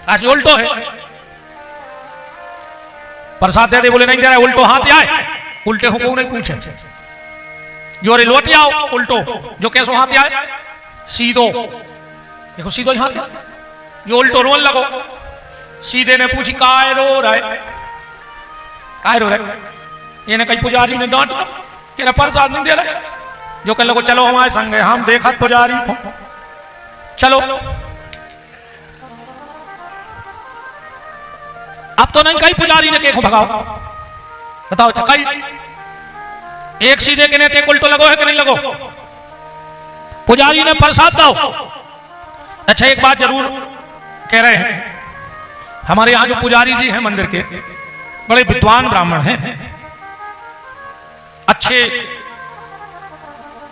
ऐसे उल्टो है। प्रसाद दे दे, बोले नहीं दे रहा, उल्टो हाथ आए, उल्टे हो को नहीं पूछे, जो रे लौट आओ उल्टो, जो कैसो हाथ आए सीधो, देखो सीधो हाथ, जो उल्टो रोन लगो, सीधे ने पूछी काय रो रहे, काय रो रहे, ये ने कई पुजारी ने डांट के प्रसाद नहीं दे रहे, जो कह लगो चलो हमारे संग है, हम देखा पुजारी को, चलो। अब तो नहीं कई पुजारी ने के भगाओ, बताओ कई एक सीधे के नेते उल्टो लगो है कि नहीं लगो, पुजारी ने प्रसाद दो। अच्छा एक बात जरूर कह रहे हैं, हमारे यहां जो पुजारी जी हैं मंदिर के बड़े विद्वान ब्राह्मण हैं, अच्छे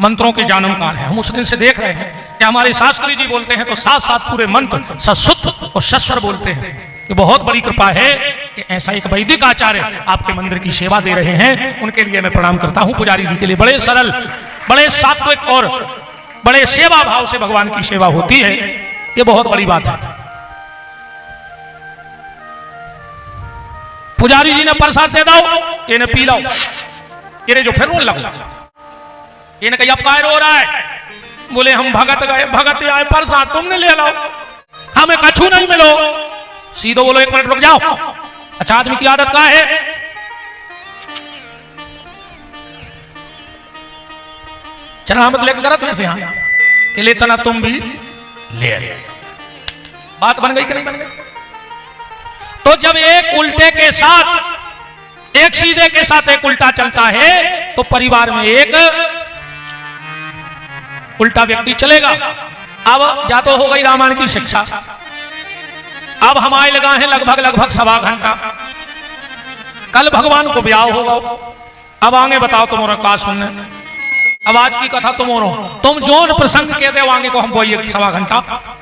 मंत्रों के जानकार हैं। हम उस दिन से देख रहे हैं कि हमारे शास्त्री जी बोलते हैं तो साथ साथ पूरे मंत्र सशुद्ध और सस्वर बोलते हैं। ये बहुत बड़ी कृपा है कि ऐसा एक वैदिक आचार्य आपके मंदिर की सेवा दे रहे हैं, उनके लिए मैं प्रणाम करता हूं। पुजारी जी के लिए बड़े सरल, बड़े सात्विक और बड़े सेवा भाव से भगवान की सेवा होती है, ये बहुत बड़ी बात है। पुजारी जी ने प्रसाद दे दो, इन्हें पी लो। इन्हें जो फिर रोने लगा, इन्हें कहा अब काय रो रहा है? बोले हम भगत गए, भगत आए, प्रसाद तुमने ले लो, हमें कछु नहीं मिलो। सीधो बोलो 1 मिनट रुक जाओ, अच्छा आदमी की आदत क्या है? चला हम लेकर गलत है यहाँ कि ले तना तुम भी ले आ। बात बन गई कि नहीं बन गई? तो जब एक उल्टे के साथ, एक सीधे के साथ एक उल्टा चलता है तो परिवार में एक उल्टा व्यक्ति चलेगा। अब या तो हो गई रामायण की शिक्षा। अब हमारे लगा है लगभग 1.25 घंटा। कल भगवान को ब्याह होगा। अब आगे बताओ तुम्हारा का सुनने। अब आज की कथा तुम जोन प्रसंग कहते हो आगे को हम वही 1.25 घंटा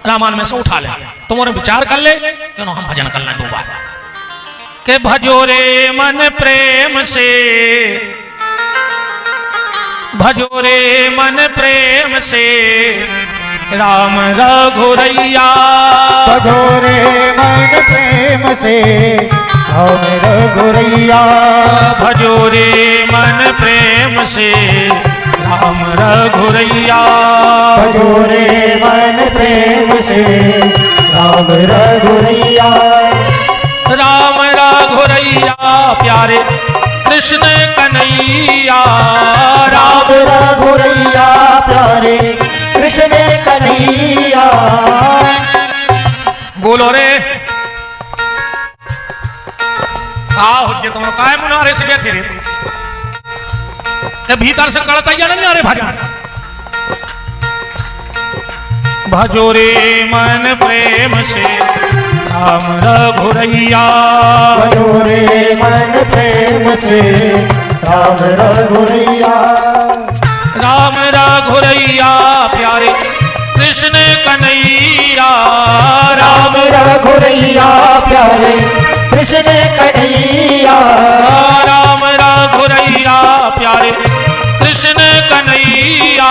रामायण में से उठा ले, तुम्हारे विचार कर ले, क्यों हम भजन कर लें 2 बार के भजो रे मन प्रेम से, भजो रे मन प्रेम से राम रघुरैया, भजो रे मन प्रेम से राम रघुरैया, भजो रे मन प्रेम से राम रघुरैया, भजो रे मन प्रेम से राम रघुरैया, राम रघुरैया प्यारे कृष्ण कन्हैया, राम रघुरैया प्यारे कृष्ण कन्हैया। बोलो रे का हो तुम काय मुनारे से बैठे रे? भीतर से करता ही नहीं आ रे भजन। भजो रे मन प्रेम से राम रघुरैया, भजो रे मन प्रेम से राम रघुरैया, राम रघुरैया प्यारे कृष्ण कन्हैया, राम रघुरैया प्यारे कृष्ण कन्हैया, राम रघुरैया प्यारे कृष्ण कन्हैया,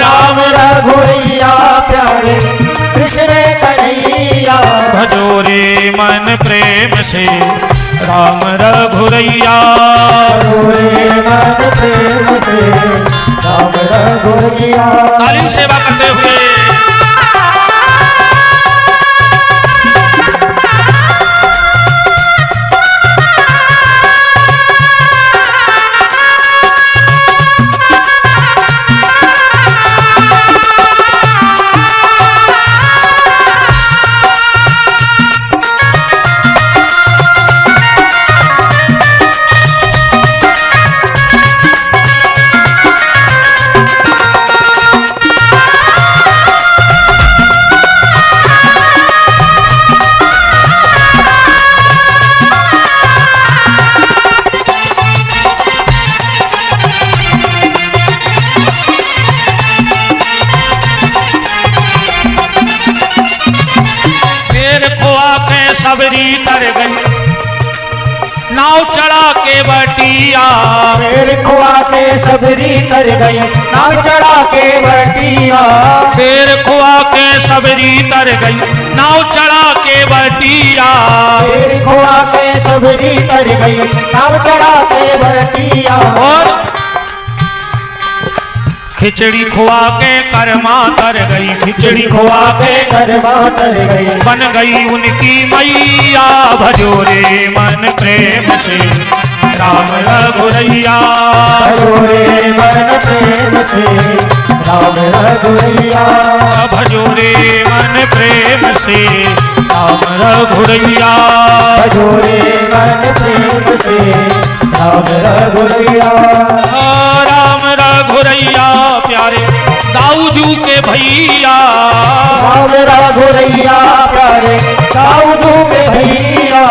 राम रघुरैया प्यारे कृष्ण कन्हैया। भजो रे मन प्रेम से राम रघुरैया, भजो रे मन प्रेम से राम रघुरैया। कालीन सेवा करते हुए सबरी तर गई नाव चढ़ा के बटिया, शेर खुआ के सबरी तर गई नाव चढ़ा के बटिया, शेर खुआ के सबरी तर गई नाव चढ़ा के बटिया, शेर खुआ के सबरी तर गई नाव चढ़ा के बटिया। और खिचड़ी खुआ के कर्मा तर गई, खिचड़ी खुआ के कर्मा तर गई, बन गई उनकी मैया। भजो रे मन प्रेम से राम रघुरैया, भजो रे मन प्रेम से राम रघुरैया, भजो रे मन प्रेम से राम रघुरैया, भजो रे मन प्रेम से राम रघुरैया। राम रघुरैया प्यारे दाऊजू के भैया, राम रघुरैया प्यारे दाऊजू के भैया,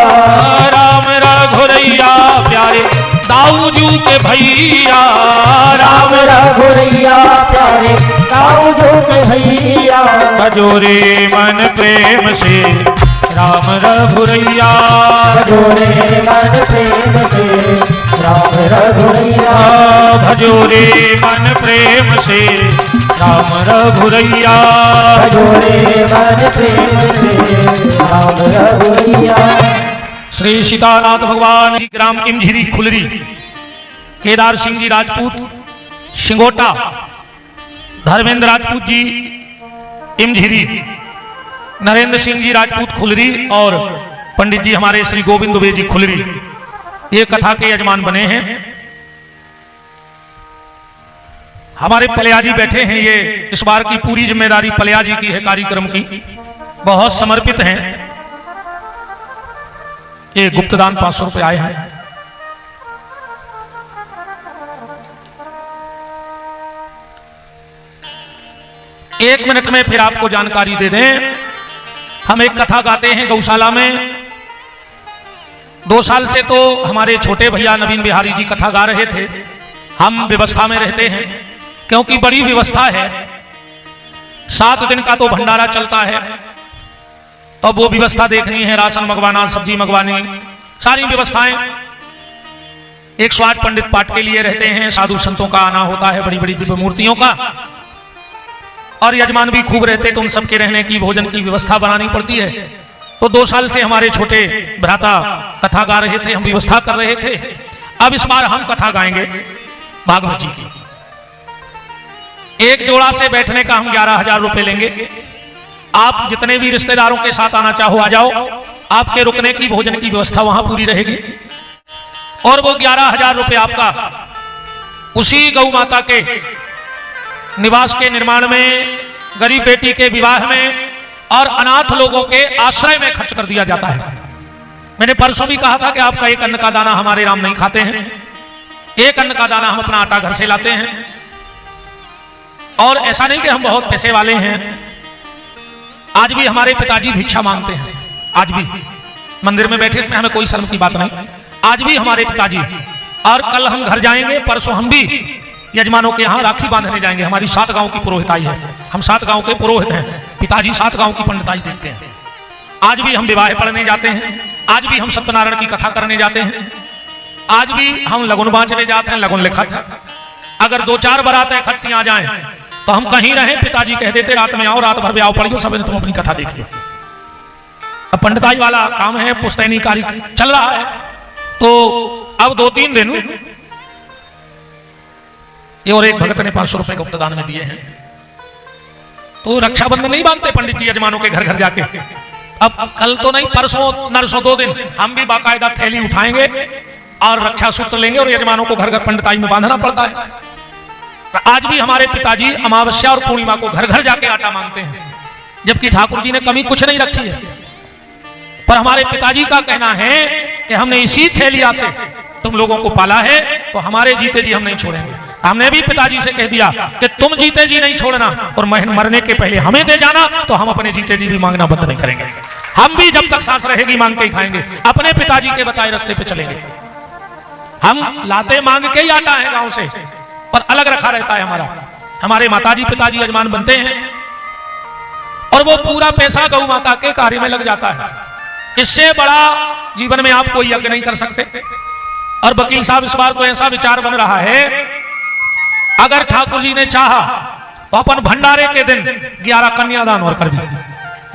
राम रघुरैया प्यारे दाऊजू के भैया, राम रघुरैया प्यारे दाऊजू के भैया। भजो रे मन प्रेम से राम रघुरैया, भजो रे मन प्रेम से राम रघुरैया, भजो रे मन प्रेम से राम रघुरैया, भजो रे मन प्रेम से राम रघुरैया। श्री सीतानाथ भगवान जी ग्राम इमझिरी खुलरी, केदार सिंह जी राजपूत सिंगोटा, धर्मेंद्र राजपूत जी इमझिरी, नरेंद्र सिंह जी राजपूत खुलरी और पंडित जी हमारे श्री गोविंद दुबे जी खुलरी, ये कथा के यजमान बने हैं। हमारे पलिया जी बैठे हैं, ये इस बार की पूरी जिम्मेदारी पलिया जी की है, कार्यक्रम की बहुत समर्पित हैं। ये गुप्तदान 500 रुपए आए हैं। एक मिनट में फिर आपको जानकारी दे दें, हम एक कथा गाते हैं गौशाला में। 2 साल से तो हमारे छोटे भैया नवीन बिहारी जी कथा गा रहे थे। हम व्यवस्था में रहते हैं क्योंकि बड़ी व्यवस्था है, 7 दिन का तो भंडारा चलता है, तो वो व्यवस्था देखनी है, राशन मंगवाना, सब्जी मंगवानी, सारी व्यवस्थाएं। 108 पंडित पाठ के लिए रहते हैं, साधु संतों का आना होता है, बड़ी बड़ी दिव्य मूर्तियों का, और यजमान भी खूब रहते, तो उन सबके रहने की भोजन की व्यवस्था बनानी पड़ती है। तो 2 साल से हमारे छोटे भ्राता कथा गा रहे थे, हम व्यवस्था कर रहे थे। अब इस बार हम कथा गाएंगे भागवत जी की। एक जोड़ा से बैठने का हम 11,000 रुपए लेंगे। आप जितने भी रिश्तेदारों के साथ आना चाहो आ जाओ, आपके रुकने की भोजन की व्यवस्था वहां पूरी रहेगी। और वो 11,000 रुपए आपका उसी गौ माता के निवास के निर्माण में, गरीब बेटी के विवाह में और अनाथ लोगों के आश्रय में खर्च कर दिया जाता है। मैंने परसों भी कहा था कि आपका एक अन्न का दाना हमारे राम नहीं खाते हैं, एक अन्न का दाना हम अपना आटा घर से लाते हैं। और ऐसा नहीं कि हम बहुत पैसे वाले हैं, आज भी हमारे पिताजी भिक्षा मांगते हैं, आज भी मंदिर में बैठे, इसमें हमें कोई शर्म की बात नहीं। आज भी हमारे पिताजी, और कल हम घर जाएंगे, परसों हम भी यजमानों के यहाँ राखी बांधने जाएंगे। हमारी 7 गांव की पुरोहिताई है, हम 7 गांव के पुरोहित हैं, पिताजी 7 गांव की पंडिताई देखते हैं। आज भी हम विवाह पढ़ने जाते हैं, आज भी हम सत्यनारायण की कथा करने जाते हैं, आज भी हम लगुन बांचने जाते हैं, लगुन लिखत है। अगर 2-4 बारातें इकट्ठी आ जाएं तो हम कहीं रहें, पिताजी कह देते रात में आओ, रात भर में आओ, पढ़ियो, सब तुम अपनी कथा देखिए। अब पंडिताई वाला काम है, पुश्तैनी कार्य चल रहा है, तो अब 2-3 दिन ये, और एक भगत ने 500 रुपए गुप्तदान में दिए हैं। तो रक्षाबंधन नहीं बांधते पंडित जी यजमानों के घर घर जाके। अब कल तो नहीं, परसों नरसों 2 दिन हम भी बाकायदा थैली उठाएंगे और रक्षा सूत्र लेंगे और यजमानों को घर घर पंडिताई में बांधना पड़ता है। आज भी हमारे पिताजी अमावस्या और पूर्णिमा को घर घर जाके आटा मांगते हैं, जबकि ठाकुर जी ने कमी कुछ नहीं रखी है। पर हमारे पिताजी का कहना है कि हमने इसी थैलिया से तुम लोगों को पाला है, तो हमारे जीते जी हम नहीं छोड़ेंगे। हमने भी पिताजी से कह दिया कि तुम जीते जी नहीं छोड़ना, और मरने के पहले हमें दे जाना, तो हम अपने जीते जी भी मांगना बंद नहीं करेंगे। हम भी जब तक सांस रहेगी मांग के ही खाएंगे, अपने पिताजी के बताए रास्ते पे चलेंगे। हम लाते मांग के ही आटा है गांव से, पर अलग रखा रहता है हमारा। हमारे माताजी पिताजी यजमान बनते हैं और वो पूरा पैसा गौ माता के कार्य में लग जाता है। इससे बड़ा जीवन में आप कोई यज्ञ नहीं कर सकते। और वकील साहब इस बार तो ऐसा विचार बन रहा है, अगर ठाकुर जी ने चाहा तो अपन भंडारे के दिन 11 कन्यादान और कर भी,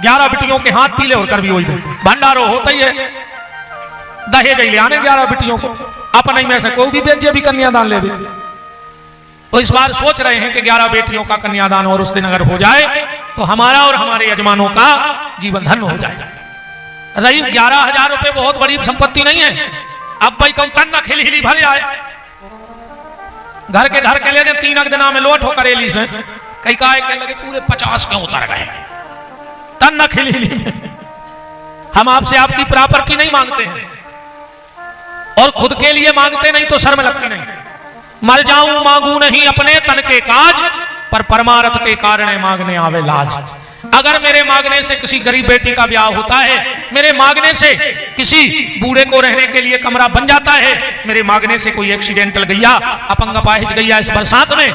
11 बिटियों के हाथ पीले और कर भी, वही भंडारो होता ही है, दहेज ले आने 11 बिटियों को, अपने में से कोई भी बेचे भी कन्यादान ले भी। तो इस बार सोच रहे हैं कि 11 बेटियों का कन्यादान और उस दिन अगर हो जाए तो हमारा और हमारे यजमानों का जीवन धन्य हो जाएगा। रही 11,000 रुपए बहुत बड़ी संपत्ति नहीं है। अब भाई कम तन्ना खिली हिली भरे आए, घर के धर के ले 3 दिना में लोट होकर एली से कई का लगे पूरे 50 के उतर गए तन्ना खिली हिली में। हम आपसे आपकी प्रॉपर्टी नहीं मांगते हैं और खुद के लिए मांगते नहीं तो शर्म लगती नहीं। मर जाऊं मांगू नहीं अपने तन के काज, पर परमार्थ के कारण मांगने आवे लाज। अगर मेरे मांगने से किसी गरीब बेटी का ब्याह होता है, मेरे मांगने से किसी बूढ़े को रहने के लिए कमरा बन जाता है, मेरे मांगने से कोई एक्सीडेंटल गैया, अपंग अपाहिज गैया इस बरसात में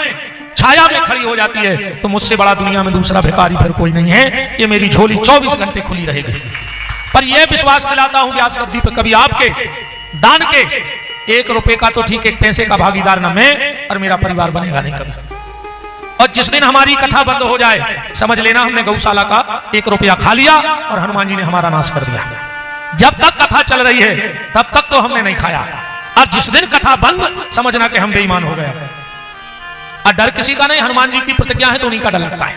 छाया में खड़ी हो जाती है, तो मुझसे बड़ा दुनिया में दूसरा भिखारी फिर कोई नहीं है। ये मेरी झोली 24 घंटे खुली रहेगी। पर यह विश्वास दिलाता हूं व्यास गद्दी पर, कभी आपके दान के 1 रुपए का तो ठीक, 1 पैसे का भागीदार न मैं और मेरा परिवार बनेगा नहीं कभी। और जिस दिन हमारी कथा बंद हो जाए, समझ लेना हमने गौशाला का 1 रुपया खा लिया और हनुमान जी ने हमारा नाश कर दिया। जब तक कथा चल रही है तब तक तो हमने नहीं खाया, और जिस दिन कथा बंद समझना कि हम बेईमान हो गए। और डर किसी का नहीं, हनुमान जी की प्रतिज्ञा है तो उन्हीं का डर लगता है,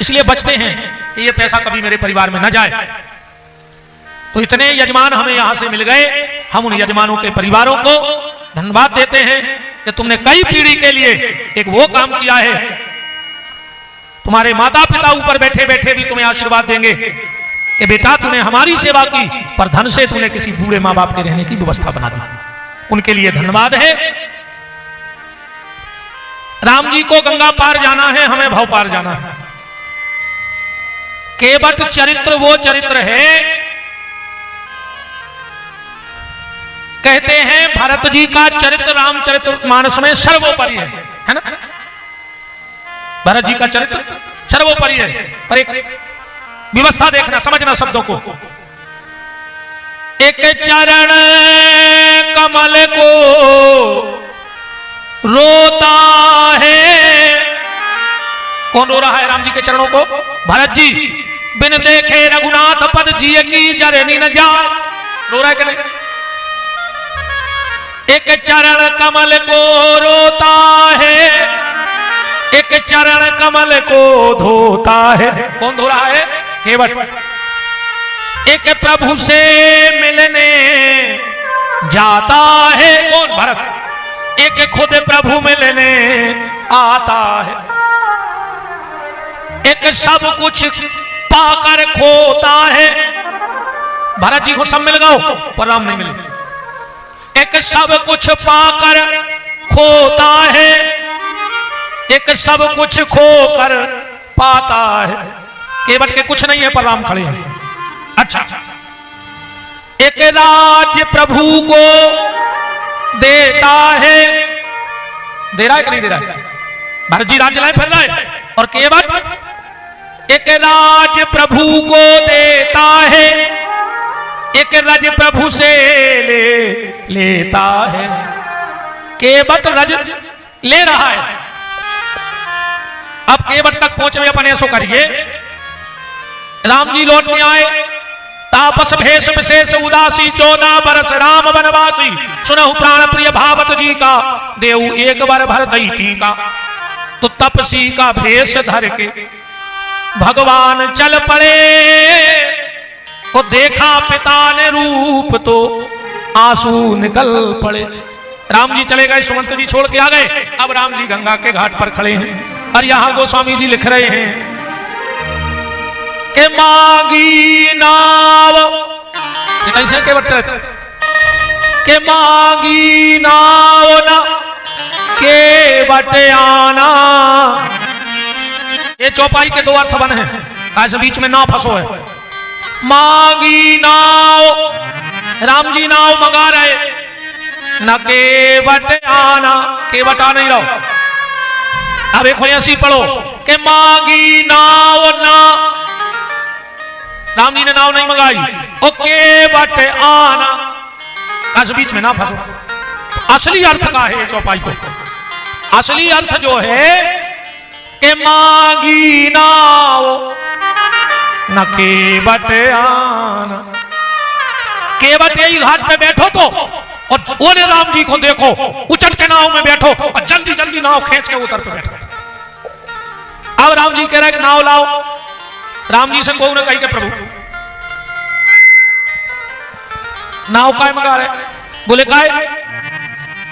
इसलिए बचते हैं कि ये पैसा कभी मेरे परिवार में न जाए। तो इतने यजमान हमें यहां से मिल गए, हम उन यजमानों के परिवारों को धन्यवाद देते हैं कि तुमने कई पीढ़ी के लिए एक वो काम किया है। तुम्हारे माता पिता ऊपर बैठे बैठे भी तुम्हें आशीर्वाद देंगे कि बेटा तूने हमारी सेवा की, पर धन से तूने किसी बूढ़े मां बाप के रहने की व्यवस्था बना दी। उनके लिए धन्यवाद है। राम जी को गंगा पार जाना है, हमें भव पार जाना है। केवट चरित्र वो चरित्र है, कहते हैं भरत जी का चरित्र रामचरित मानस में सर्वोपरि है ना। भरत जी का चरित्र सर्वोपरि है, पर एक व्यवस्था देखना, समझना शब्दों को। एक चरण कमल को रोता है, कौन रो रहा है राम जी के चरणों को? भरत जी। बिन देखे रघुनाथ पद जी की जरनी न जा, रो रहा है कि नहीं? एक चरण कमल को रोता है, एक चरण कमल को धोता है। कौन धो रहा है? केवट। एक प्रभु से मिलने जाता है, कौन? भरत। एक खुद प्रभु मिलने आता है, एक सब कुछ पाकर खोता है। भरत जी को सब मिल गए पर राम नहीं मिले। एक सब कुछ पाकर खोता है, एक सब कुछ खोकर पाता है। केवट के कुछ नहीं है पर राम खड़े हैं। अच्छा, एक राज्य प्रभु को देता है, दे रहा है कि नहीं दे रहा है? भरत जी राज्य लाए फिर रहे, और केवट एक राज्य प्रभु को देता है, एक रज प्रभु से लेता है। केवट रज ले रहा है। अब केवट तक पहुंचे हुए अपन ऐसो करिए, राम जी लौट के आए, तापस भेष विशेष उदासी 14 बरस राम वनवासी, सुनहु प्राण प्रिय भावत जी का, देऊ एक बार भर दैती का। तो तपसी का भेष धर के भगवान चल पड़े, को देखा पिता ने रूप तो आंसू निकल पड़े। राम जी चले गए, सुमंत जी छोड़ के आ गए। अब राम जी गंगा के घाट पर खड़े हैं, और यहां गोस्वामी जी लिख रहे हैं कि मांगी नाव, कैसे के बच्चे के मांगी नाव ना के बटियाना। ये चौपाई के दो अर्थ बने हैं, ऐसे बीच में नाव फंसो है। मांगी नाव, राम जी नाव मंगा रहे, न केवट आना, केवट आ नहीं रहो। अब एक ऐसी पढ़ो कि मांगी नाव ना, राम जी ने नाव नहीं मंगाई, ओ केवट आना, ऐसे बीच में ना फंसो। असली अर्थ का है चौपाई को, असली अर्थ जो है कि मांगी नाव न केवट आना। केवट यही घाट पे बैठो तो, और वो ने राम जी को देखो, उचट के नाव में बैठो और जल्दी जल्दी नाव खींच के उतर पे बैठो। अब राम जी कह रहे हैं नाव लाओ। राम जी से को ने कही के प्रभु नाव काय मंगा रहे? बोले काय?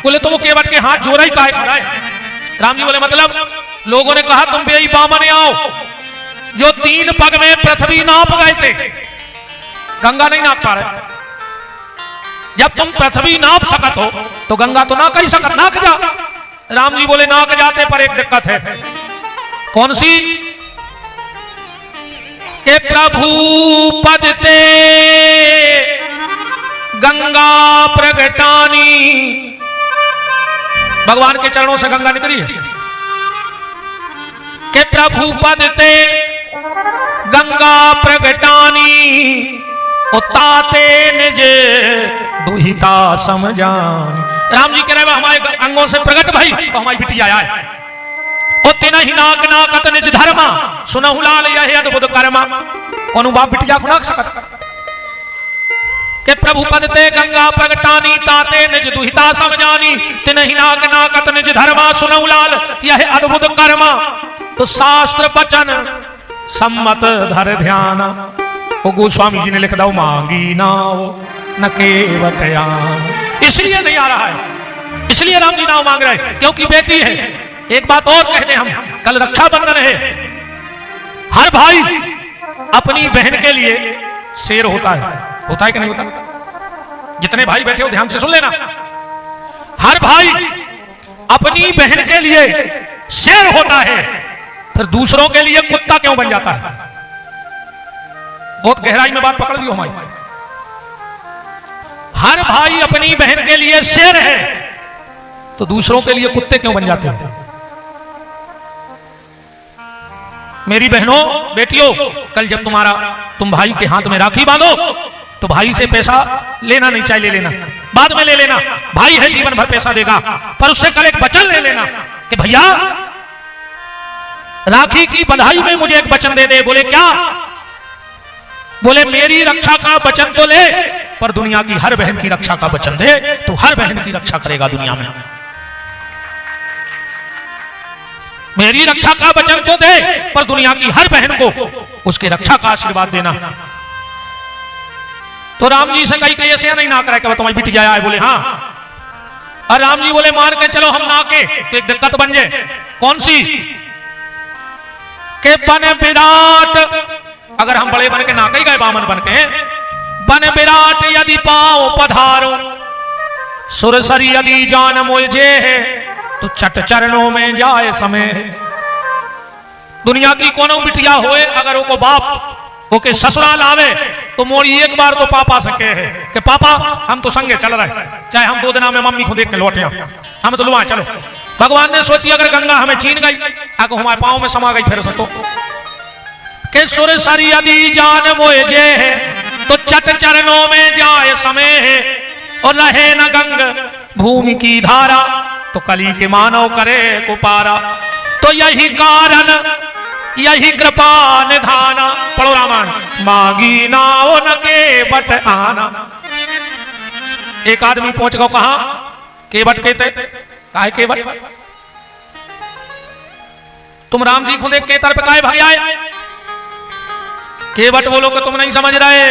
बोले तो वो केवट के हाथ जोड़ा ही काय खड़ा है। राम जी बोले मतलब? लोगों ने कहा तुम भी बामन आओ, जो 3 पग में पृथ्वी नाप गए थे, गंगा नहीं नाप पा रहे। जब तुम पृथ्वी नाप सकत हो तो गंगा तो ना कर सकत, नाक जा। राम जी बोले नाक जाते पर एक दिक्कत है। कौन सी? के प्रभु पद ते गंगा प्रगटानी, भगवान के चरणों से गंगा निकली है। के प्रभु पद ते गंगा प्रगटानी, ताते निज दुहिता समझानी। राम जी कह रहे हमारे अंगों से प्रकट भाई तो हमारी बिटिया आया है। तीन ही नाक नाकत निज धर्मा, सुनहु लाल यह अद्भुत कर्मा। कौन बाप बिटिया को नाक सकत? कि प्रभु पद ते गंगा प्रगटानी ताते निज दुहिता समझानी तिन्हि नाग नाकत निज धर्मा सुनऊ लाल यह अद्भुत कर्मा तो शास्त्र वचन सम्मत धर ध्यान। वो गोस्वामी जी ने लिख दो मांगी नाव न केवटया, इसलिए नहीं आ रहा है, इसलिए राम जी नाव मांग रहे क्योंकि बेटी है। एक बात और कहते हम, कल रक्षाबंधन है, हर भाई अपनी बहन के लिए शेर होता है कि नहीं होता? जितने भाई बैठे हो ध्यान से सुन लेना, हर भाई अपनी बहन के लिए शेर होता है, फिर दूसरों के लिए कुत्ता क्यों बन जाता है? बहुत गहराई में बात पकड़ ली हमारी। हर भाई अपनी बहन के लिए शेर है तो दूसरों के लिए कुत्ते क्यों बन जाते हैं? मेरी बहनों बेटियों, कल जब तुम भाई के हाथ में राखी बांधो तो भाई से पैसा लेना नहीं चाहिए, ले लेना, बाद में ले लेना, भाई है जीवन भर पैसा देगा, पर उससे कल एक वचन ले लेना कि भैया राखी की बधाई में मुझे एक वचन दे दे। बोले क्या? बोले मेरी रक्षा का वचन तो ले, पर दुनिया की हर बहन की रक्षा का वचन दे, तो हर बहन की रक्षा करेगा दुनिया में। मेरी रक्षा का वचन तो दे, पर दुनिया की हर बहन को उसकी रक्षा का आशीर्वाद देना। तो राम जी से कहीं कहीं ऐसे नहीं ना करे कि तुम्हारी बिटिया आए। बोले हाँ, और राम जी बोले मान के चलो हम ना के, तो एक दिक्कत बन जाए। कौन सी? के बन विराट, अगर हम बड़े बन के ना कही गए बामन बन के, बन विराट यदि पाओ पधारो सुरसरी यदि जान मुझे है तो चट चरणों में जाए समय। दुनिया की कोनो बिटिया होए अगर वो को बाप ओके ससुराल आवे तो मोरी एक बार तो पापा से कहे कि पापा हम तो संगे चल रहे, चाहे हम 2 दिन में मम्मी को देख के लौटे, हम तो लुआ चलो। भगवान ने सोची अगर गंगा हमें छीन गई, अगर हमारे पांव में समा गई फिर से तो के सुर सरी यदि जान मोजे है तो चट चरणों में जाए समय है, और रहे न गंग भूमि की धारा तो कली के मानव करे को पारा। तो यही कारण यही कृपा निधाना, पढ़ो रामायण, मांगी नाव न केवट आना। एक आदमी पहुंच गो कहा? केवट कहते, काहे केवट? तुम राम जी खुद के तरफ काहे भाई आए? केवट बोलो कि तुम नहीं समझ रहे,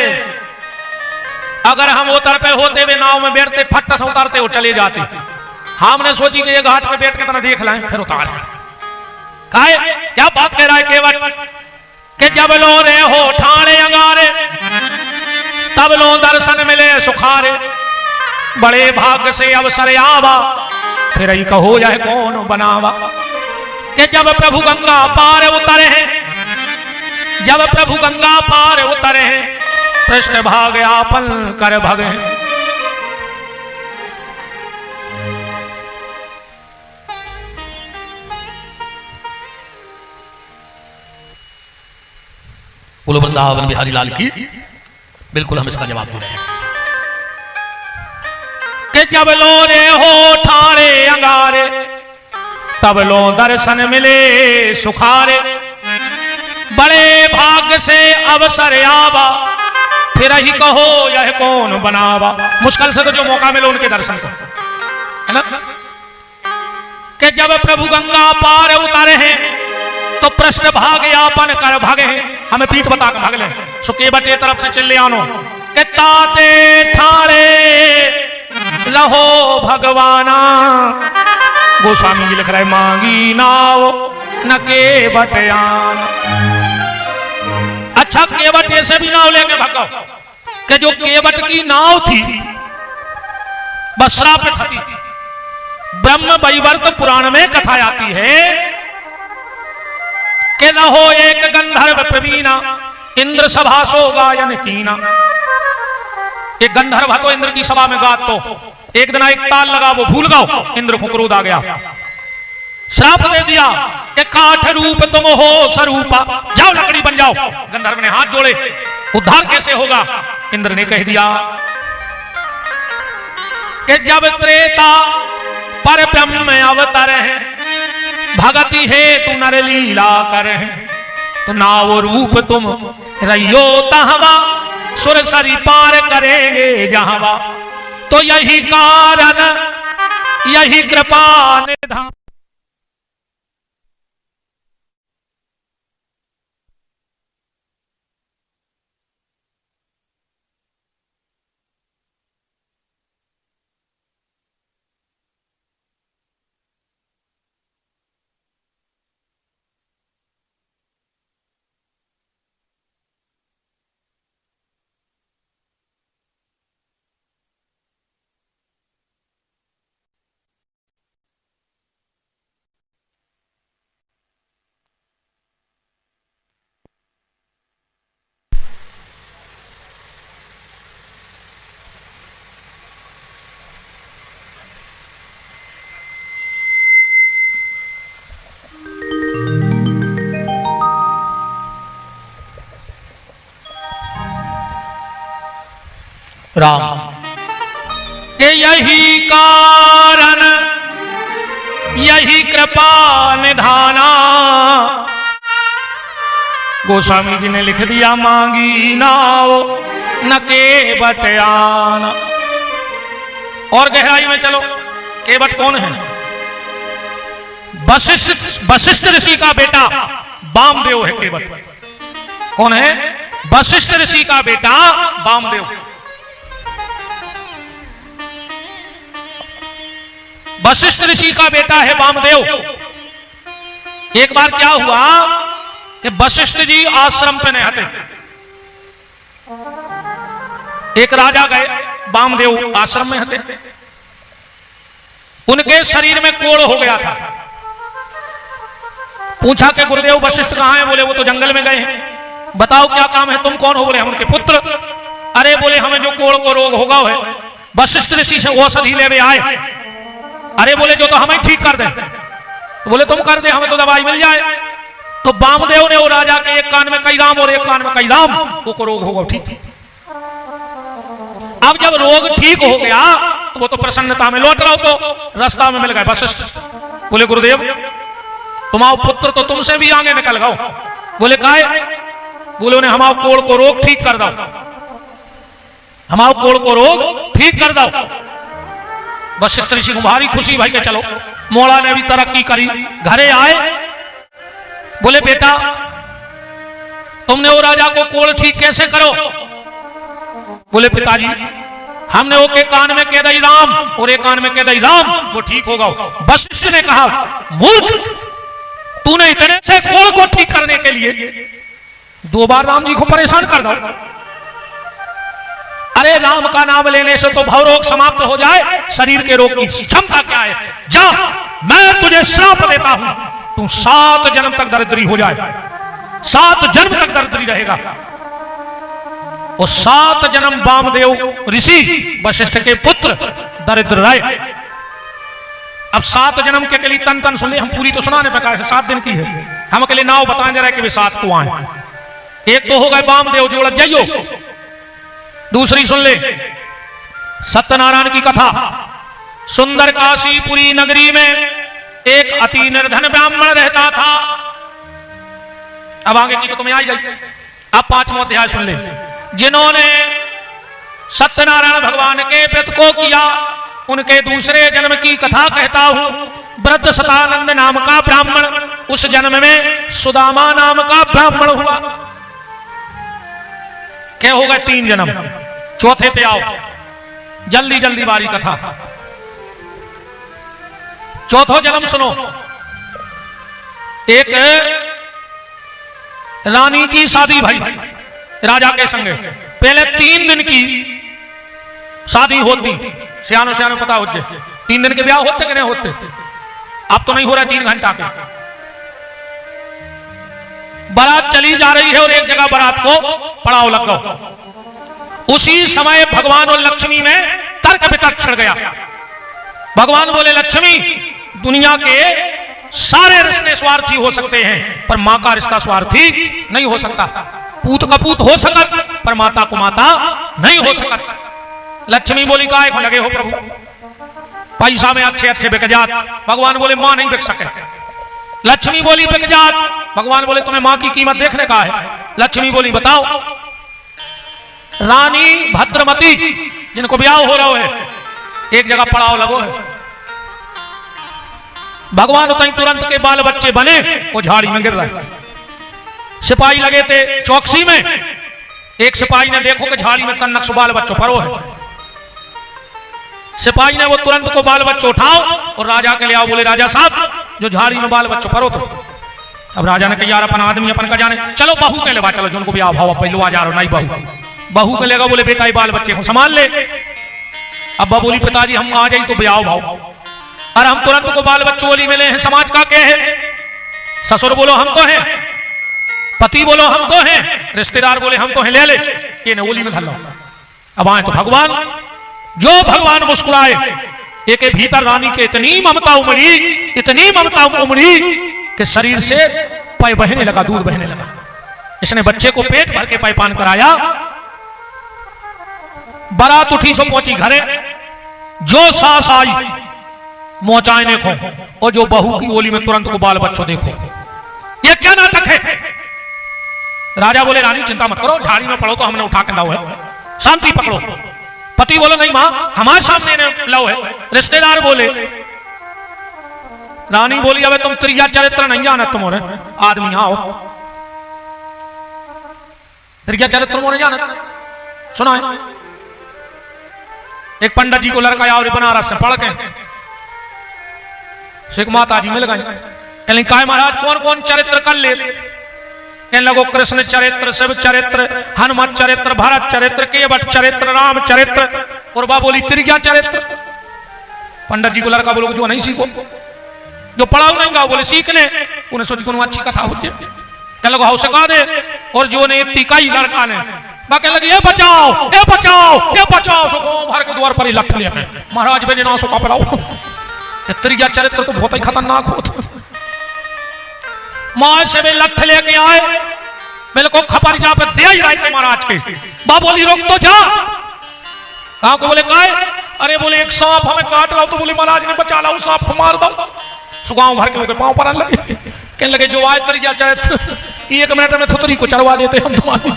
अगर हम वो तरफ होते हुए नाव में बैठते फट से उतारते हो चले जाते। हमने सोची कि ये घाट पे बैठ के तना देख लाएं फिर उतारे। काहे? क्या बात कह रहा है केवट? कि जब लो रे हो ठाणे अंगारे तब लो दर्शन मिले सुखारे, बड़े भाग्य से अवसर आवा फिर ही कहो यह कौन बनावा। कि जब प्रभु गंगा पार उतरे हैं, जब प्रभु गंगा पार उतरे हैं पृष्ठ भाग आपन कर भगे। बोलो वृंदावन बिहारी लाल की। बिल्कुल हम इसका जवाब दे रहे हैं कि जब लो रे हो ठाणे अंगारे तब लो दर्शन मिले सुखारे, बड़े भाग्य से अवसर आवा फिर ही कहो यह कौन बनावा। मुश्किल से तो जो मौका मिले उनके दर्शन को, है ना? कि जब प्रभु गंगा पार उतारे हैं तो पृष्ठ भाग यापन कर भागे हैं, हमें पीठ बता कर भाग ले। सुके बटे तरफ से चिल्ले आनो कि ताते ठाणे रहो भगवाना। गोस्वामी जी लिख रहे मांगी नाव न केवट आना। अच्छा केवट ऐसे भी नाव लेके भागो कि जो केवट की नाव थी बस श्रापित थी। ब्रह्म वैवर्त पुराण में कथा आती है कि रहो एक गंधर्व प्रवीणा इंद्र सभा सो गायन कीना। एक गंधर्व तो इंद्र की सभा में गात, तो एक दिन एक ताल लगा वो भूल गओ, इंद्र को क्रोध आ गया, श्राप दे दिया कि काठ रूप तुम हो स्वरूपा, जाओ लकड़ी बन जाओ। गंधर्व ने हाथ जोड़े, उद्धार कैसे होगा? इंद्र ने कह दिया कि जब त्रेता पर ब्रह्म अवतर है भगति है तू नर लीला कर, तो नाव रूप तुम रहियो तहवा सुरसरी पार करेंगे जहां, तो यही कारण, यही कृपा निधान। राम के यही कारण, यही कृपा निधाना। गोस्वामी जी ने लिख दिया, मांगी नाव न केवट आना। और गहराई में चलो, केवट कौन है? वशिष्ठ ऋषि का बेटा वामदेव है केवट। कौन है? वशिष्ठ ऋषि का बेटा वामदेव। वशिष्ठ ऋषि का बेटा है वामदेव। एक बार क्या हुआ कि वशिष्ठ जी आश्रम पे नहीं थे। एक राजा गए, वामदेव आश्रम में थे। उनके शरीर में कोढ़ हो गया था। पूछा कि गुरुदेव वशिष्ठ कहां हैं? बोले वो तो जंगल में गए हैं। बताओ क्या काम है? तुम कौन हो? बोले हम उनके पुत्र। अरे बोले हमें जो कोढ़ को रोग होगा है वशिष्ठ ऋषि से औषधि लेवे आए। अरे बोले जो तो हमें ठीक कर दे। तो बोले तुम कर दे, हमें तो दवाई मिल जाए। तो वामदेव ने वो राजा के एक कान में कई राम और एक कान में कई राम, वो रोग होगा ठीक। अब जब रोग ठीक हो गया तो वो तो प्रसन्नता में लौट रहा हो, तो रास्ता में मिल गए वशिष्ठ। बोले गुरुदेव तुम्हारा पुत्र तो तुमसे भी आगे निकल गए। बोले काहे? बोले उन्हें हमारे कोढ़ को रोग ठीक कर दो, हमारे कोढ़ को रोग ठीक कर दो। वशिष्ठ ऋषि को भारी खुशी भाई के चलो, मोड़ा ने भी तरक्की करी। घरे आए, बोले बेटा तुमने वो राजा को कोढ़ ठीक कैसे करो? बोले पिताजी हमने वो के कान में कह दई राम और एक कान में कह दई राम, वो ठीक होगा। वशिष्ठ ने कहा मूर्ख, तूने इतने से कोढ़ को ठीक करने के लिए 2 बार राम जी को परेशान कर दो। अरे राम का नाम लेने से तो भवरोग समाप्त हो जाए, शरीर के रोग की क्षमता क्या है? जा मैं तुझे श्राप देता हूं, तू 7 जन्म तक दरिद्री हो जाए, 7 जन्म तक दरिद्री रहेगा। और 7 जन्म वामदेव ऋषि वशिष्ठ के पुत्र दरिद्र रहे। अब 7 जन्म के लिए तन तन सुन ले, हम पूरी तो सुनाने पर कहा 7 दिन की है, हम अकेले नाव बताएं जरा कि वे 7 को आए। एक तो हो गए वामदेव जोड़ जाइयो, दूसरी सुन ले सत्यनारायण की कथा। सुंदर काशीपुरी नगरी में एक अति निर्धन ब्राह्मण रहता था। अब आगे की तो तुम्हें आई गई। अब 5वां अध्याय सुन ले। जिन्होंने सत्यनारायण भगवान के व्रत को किया उनके दूसरे जन्म की कथा कहता हूं। वृद्ध सतानंद नाम का ब्राह्मण, उस जन्म में सुदामा नाम का ब्राह्मण हुआ। क्या होगा? 3 जन्म। चौथे पे आओ, जल्दी जल्दी बारी कथा। चौथा जन्म सुनो। एक रानी की शादी भाई राजा के संगे। पहले 3 दिन की शादी होती, सियानो सियानो पता हो जाए 3 दिन के ब्याह होते कि नहीं होते? अब तो नहीं हो रहा 3 घंटा के। बारात चली जा रही है और एक जगह बारात को पड़ाव लग गया। उसी समय भगवान और लक्ष्मी में तर्क वितर्क छिड़ गया। भगवान बोले लक्ष्मी दुनिया के सारे रिश्ते स्वार्थी हो सकते हैं पर मां का रिश्ता स्वार्थी नहीं हो सकता। पूत का पूत हो सकता पर माता को माता नहीं हो सकता। लक्ष्मी बोली काहे को लगे हो प्रभु, पैसा में अच्छे अच्छे बिक जात। भगवान बोले मां नहीं बिक सके। लक्ष्मी बोली बिक जात। भगवान बोले तुम्हें मां की कीमत देखने का है। लक्ष्मी बोली बताओ। रानी भद्रमती जिनको ब्याह हो रहा है, एक जगह पड़ाव लगो है। भगवान उतई तुरंत के बाल बच्चे बने, वो झाड़ी में गिर रहे। सिपाही लगे थे चौकसी में, एक सिपाही ने देखो कि झाड़ी में तन्नक बाल बच्चों परो है। सिपाही ने वो तुरंत को बाल बच्चों उठाओ और राजा के ले आओ। बोले राजा साहब जो झाड़ी में बाल बच्चों परो। तो अब राजा ने कहा यार अपन आदमी अपन का जाने, चलो बहू के लेवा, चलो जो उनको ब्याह भाव पहलू आ जा रहा नहीं बहू के लेगा। बोले बेटा बाल बच्चे को संभाल ले। अब्बा बोली पिताजी हम आ जाए तो ब्याह भाव, और हम तुरंत को बाल बच्चों वाली मिले हैं, समाज का क्या है? ससुर बोलो हमको है, पति बोलो हमको है, रिश्तेदार बोले हमको है, ले ले ये न ओली में धर लो। अब आए तो भगवान, जो भगवान मुस्कुराए, एक भीतर रानी के इतनी ममता उमड़ी कि शरीर से पाय बहने लगा, दूध बहने लगा। इसने बच्चे को पेट भर के पायपान कराया। बारात उठी सो पहुंची घरे, जो सास आई मोचाए देखो, और जो बहू की ओली में तुरंत को बाल बच्चों देखो। ये क्या नाटक है? राजा बोले रानी चिंता मत करो, झाड़ी में पड़ो तो हमने उठा के लाओ है, शांति पकड़ो। पति बोलो नहीं मां हमारे सामने लाओ है। रिश्तेदार बोले, रानी बोली अबे तुम त्रिया चरित्र नहीं जाना, तुम्हारे आदमी आओ त्रिया चरित्र मोने जाना सुना है। एक पंडित जी को लड़का आया और बनारस से पढ़ के शेख माता जी मिल गए। कहने का महाराज कौन कौन चरित्र कर ले? कहने लगो कृष्ण चरित्र, शिव चरित्र, हनुमत चरित्र, भरत चरित्र, केवट चरित्र, राम चरित्र, और बा बोली त्रिज्या चरित्र। पंडित जी को लड़का बोलो जो नहीं सीखो, जो पढ़ाओ नहीं गाओ, बोले सीखने। उन्हें सोची को अच्छी कथा होती है, कहने लगो हाउ सिखा दे। और जो ने इतनी कई लड़का ने कहने लगे ये बचाओ ये बचाओ ये बचाओ, सो गांव भर के द्वार पर ही लठ ले महाराज बेने ना सो का पढ़ाओ। त्रिज्या चरित्र तो बहुत ही खतरनाक होता। मां से वे लठ लेके आए, मेरे को खबर यहाँ पे दे ही रहे थे महाराज के। बा बोली रोक तो जा। कहा को बोले काय? अरे बोले एक सांप हमें काट रहा, तो बोले महाराज ने बचा ला, सांप को मार दो। सुगांव भर के पांव पर लगे, कहने लगे जो आए त्रिज्या चरित्र 1 मिनट में थुतरी को चढ़वा देते हम तुम्हारी,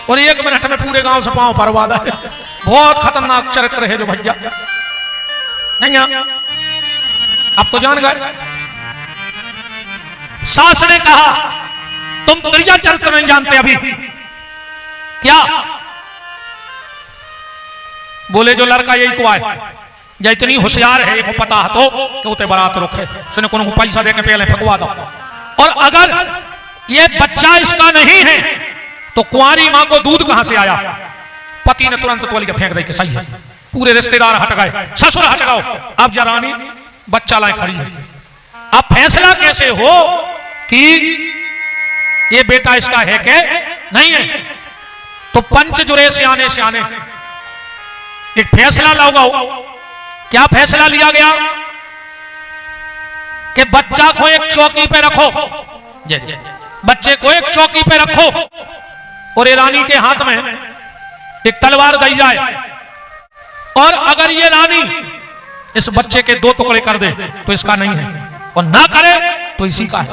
और 1 मिनट में पूरे गांव से पांव परवा दे। बहुत खतरनाक चरित्र है जो भैया नहीं। अब तो जान गए। सास ने कहा तुम त्रिज्या चरित्र नहीं जानते अभी क्या? बोले जो लड़का यही को आए या इतनी होशियार है, को पता है तो कि उते बारात रुके, सुने को पैसा देके पहले फकवा दो। और अगर ये बच्चा इसका नहीं है तो कुंवारी मां को दूध कहां से आया? पति ने तुरंत तोली के फेंक दे के सही है। पूरे रिश्तेदार हट गए, ससुर हट गए। अब जरानी बच्चा लाए खड़ी है। अब फैसला कैसे हो कि ये बेटा इसका है के नहीं है? तो पंच जुरे सियाने सियाने एक फैसला लगाओ। क्या फैसला लिया गया कि बच्चा को एक चौकी पे रखो, बच्चे को एक चौकी पे रखो, और ये रानी के हाथ में एक तलवार दी जाए, और अगर ये रानी इस बच्चे के 2 टुकड़े कर दे तो इसका नहीं है, और ना करे तो इसी का है।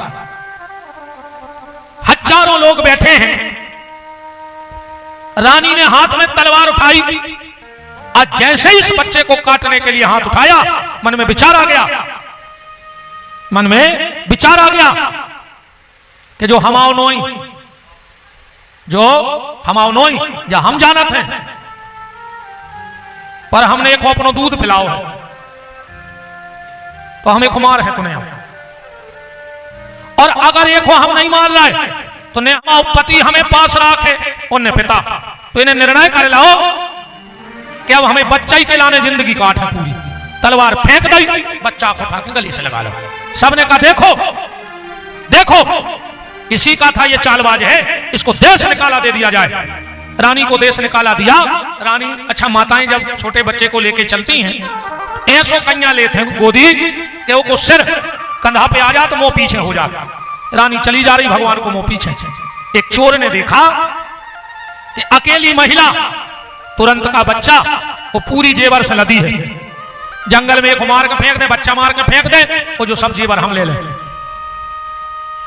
हजारों लोग बैठे हैं। रानी ने हाथ में तलवार उठाई, आज जैसे ही इस बच्चे को काटने के लिए हाथ उठाया, मन में विचार आ गया कि जो हमाओ नोई या हम जानत हैं, पर हमने एक अपनो दूध पिलाओ है तो हमें खुमार है तूने। और अगर एक हम नहीं मार रहा है तो ने पति हमें पास रखे उन्हें पिता, तो इन्हें निर्णय कर लाओ कि अब हमें बच्चा ही खिलाने जिंदगी काट है पूरी। तलवार फेंक दी, बच्चा को उठा के गली से लगा लो। सबने कहा देखो देखो इसी का था ये चालबाज है, इसको देश निकाला दे दिया जाए। रानी को देश निकाला दिया। रानी अच्छा माताएं जब छोटे बच्चे को लेके चलती हैं, ऐसो कन्या लेते हैं गोदी कि वो सिर कंधा पे आ जा तो मुंह पीछे हो जाता। रानी चली जा रही, भगवान को मुंह पीछे। एक चोर ने देखा कि अकेली महिला तुरंत का बच्चा वो पूरी जेवर से लदी है, जंगल में एक मार के फेंक दे, बच्चा मार के फेंक दे, वो जो सब जेवर हम ले ले।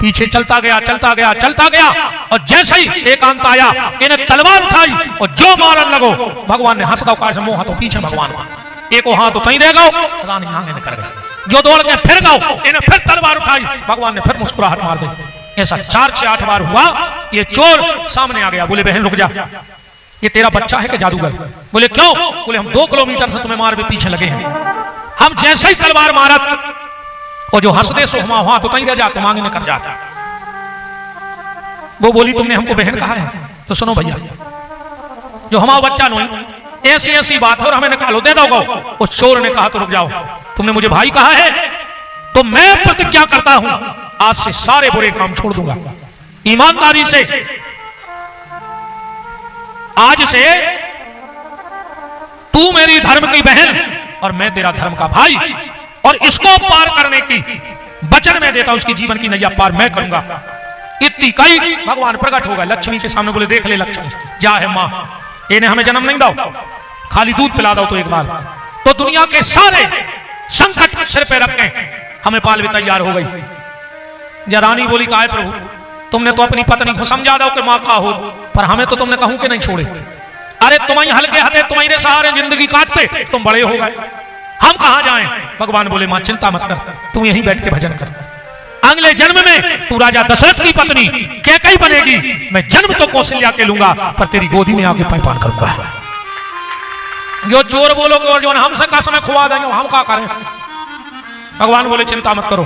पीछे चलता गया चलता गया चलता गया, और जैसे ही एकांत आया इन्हें तलवार उठाई और जो मारन लगो, भगवान ने हंस दो मुंह हाथों पीछे भगवान एक हाथ तो तई दे गो, रानी आगे निकल गए, जो दौड़ के फिर गो, इन्हें फिर तलवार उठाई, भगवान ने फिर मुस्कुराहट मार दी। ऐसा 4 से 8 बार हुआ। ये चोर सामने आ गया, बोले बहन रुक जा, ये तेरा बच्चा है कि जादूगर? बोले क्यों? बोले हम 2 किलोमीटर से तुम्हें मार के पीछे लगे हैं, हम जैसे ही तलवार मारत और जो हंस दे सो वहां तो कहीं रह जाते, मांगे न कर जाता। वो बोली तुमने हमको बहन कहा है? तो सुनो भैया, जो हमारा बच्चा नहीं, ऐसी ऐसी बात है और हमें निकालो, दे दो। उस चोर ने कहा तो रुक जाओ, तुमने मुझे भाई कहा है तो मैं प्रतिज्ञा करता हूं आज से सारे बुरे काम छोड़ दूंगा, ईमानदारी से आज से तू मेरी धर्म की बहन और मैं तेरा धर्म का भाई, और इसको पार करने की वचन मैं देता हूं, उसकी जीवन की नैया पार मैं करूंगा। इतनी कई भगवान प्रकट होगा लक्ष्मी के सामने, बोले देख ले लक्ष्मी, जा है मां, इन्हें हमें जन्म नहीं दो, खाली दूध पिला दो तो एक बार, तो दुनिया के सारे संकट सिर पे रख के हमें पाल भी तैयार हो गई। या रानी बोली का है प्रभु, तुमने तो अपनी पत्नी को समझा दो कि मां का हो, पर हमें तो तुमने कहूं कि नहीं छोड़े। अरे तुम्हारी हल्के हाथे तुम्हारे सहारे जिंदगी काटते, तुम बड़े हो गए, हम कहां जाएं? भगवान बोले मां चिंता मत कर, तुम यहीं बैठ के भजन कर, अगले जन्म में तू राजा दशरथ की पत्नी कैकेयी बनेगी, मैं जन्म तो कौशल्या के लूंगा पर तेरी गोदी में आके पैपान करूंगा। जो चोर बोलोगे और जो हमसे का समय खुआ देंगे हम क्या करें? भगवान बोले चिंता मत करो,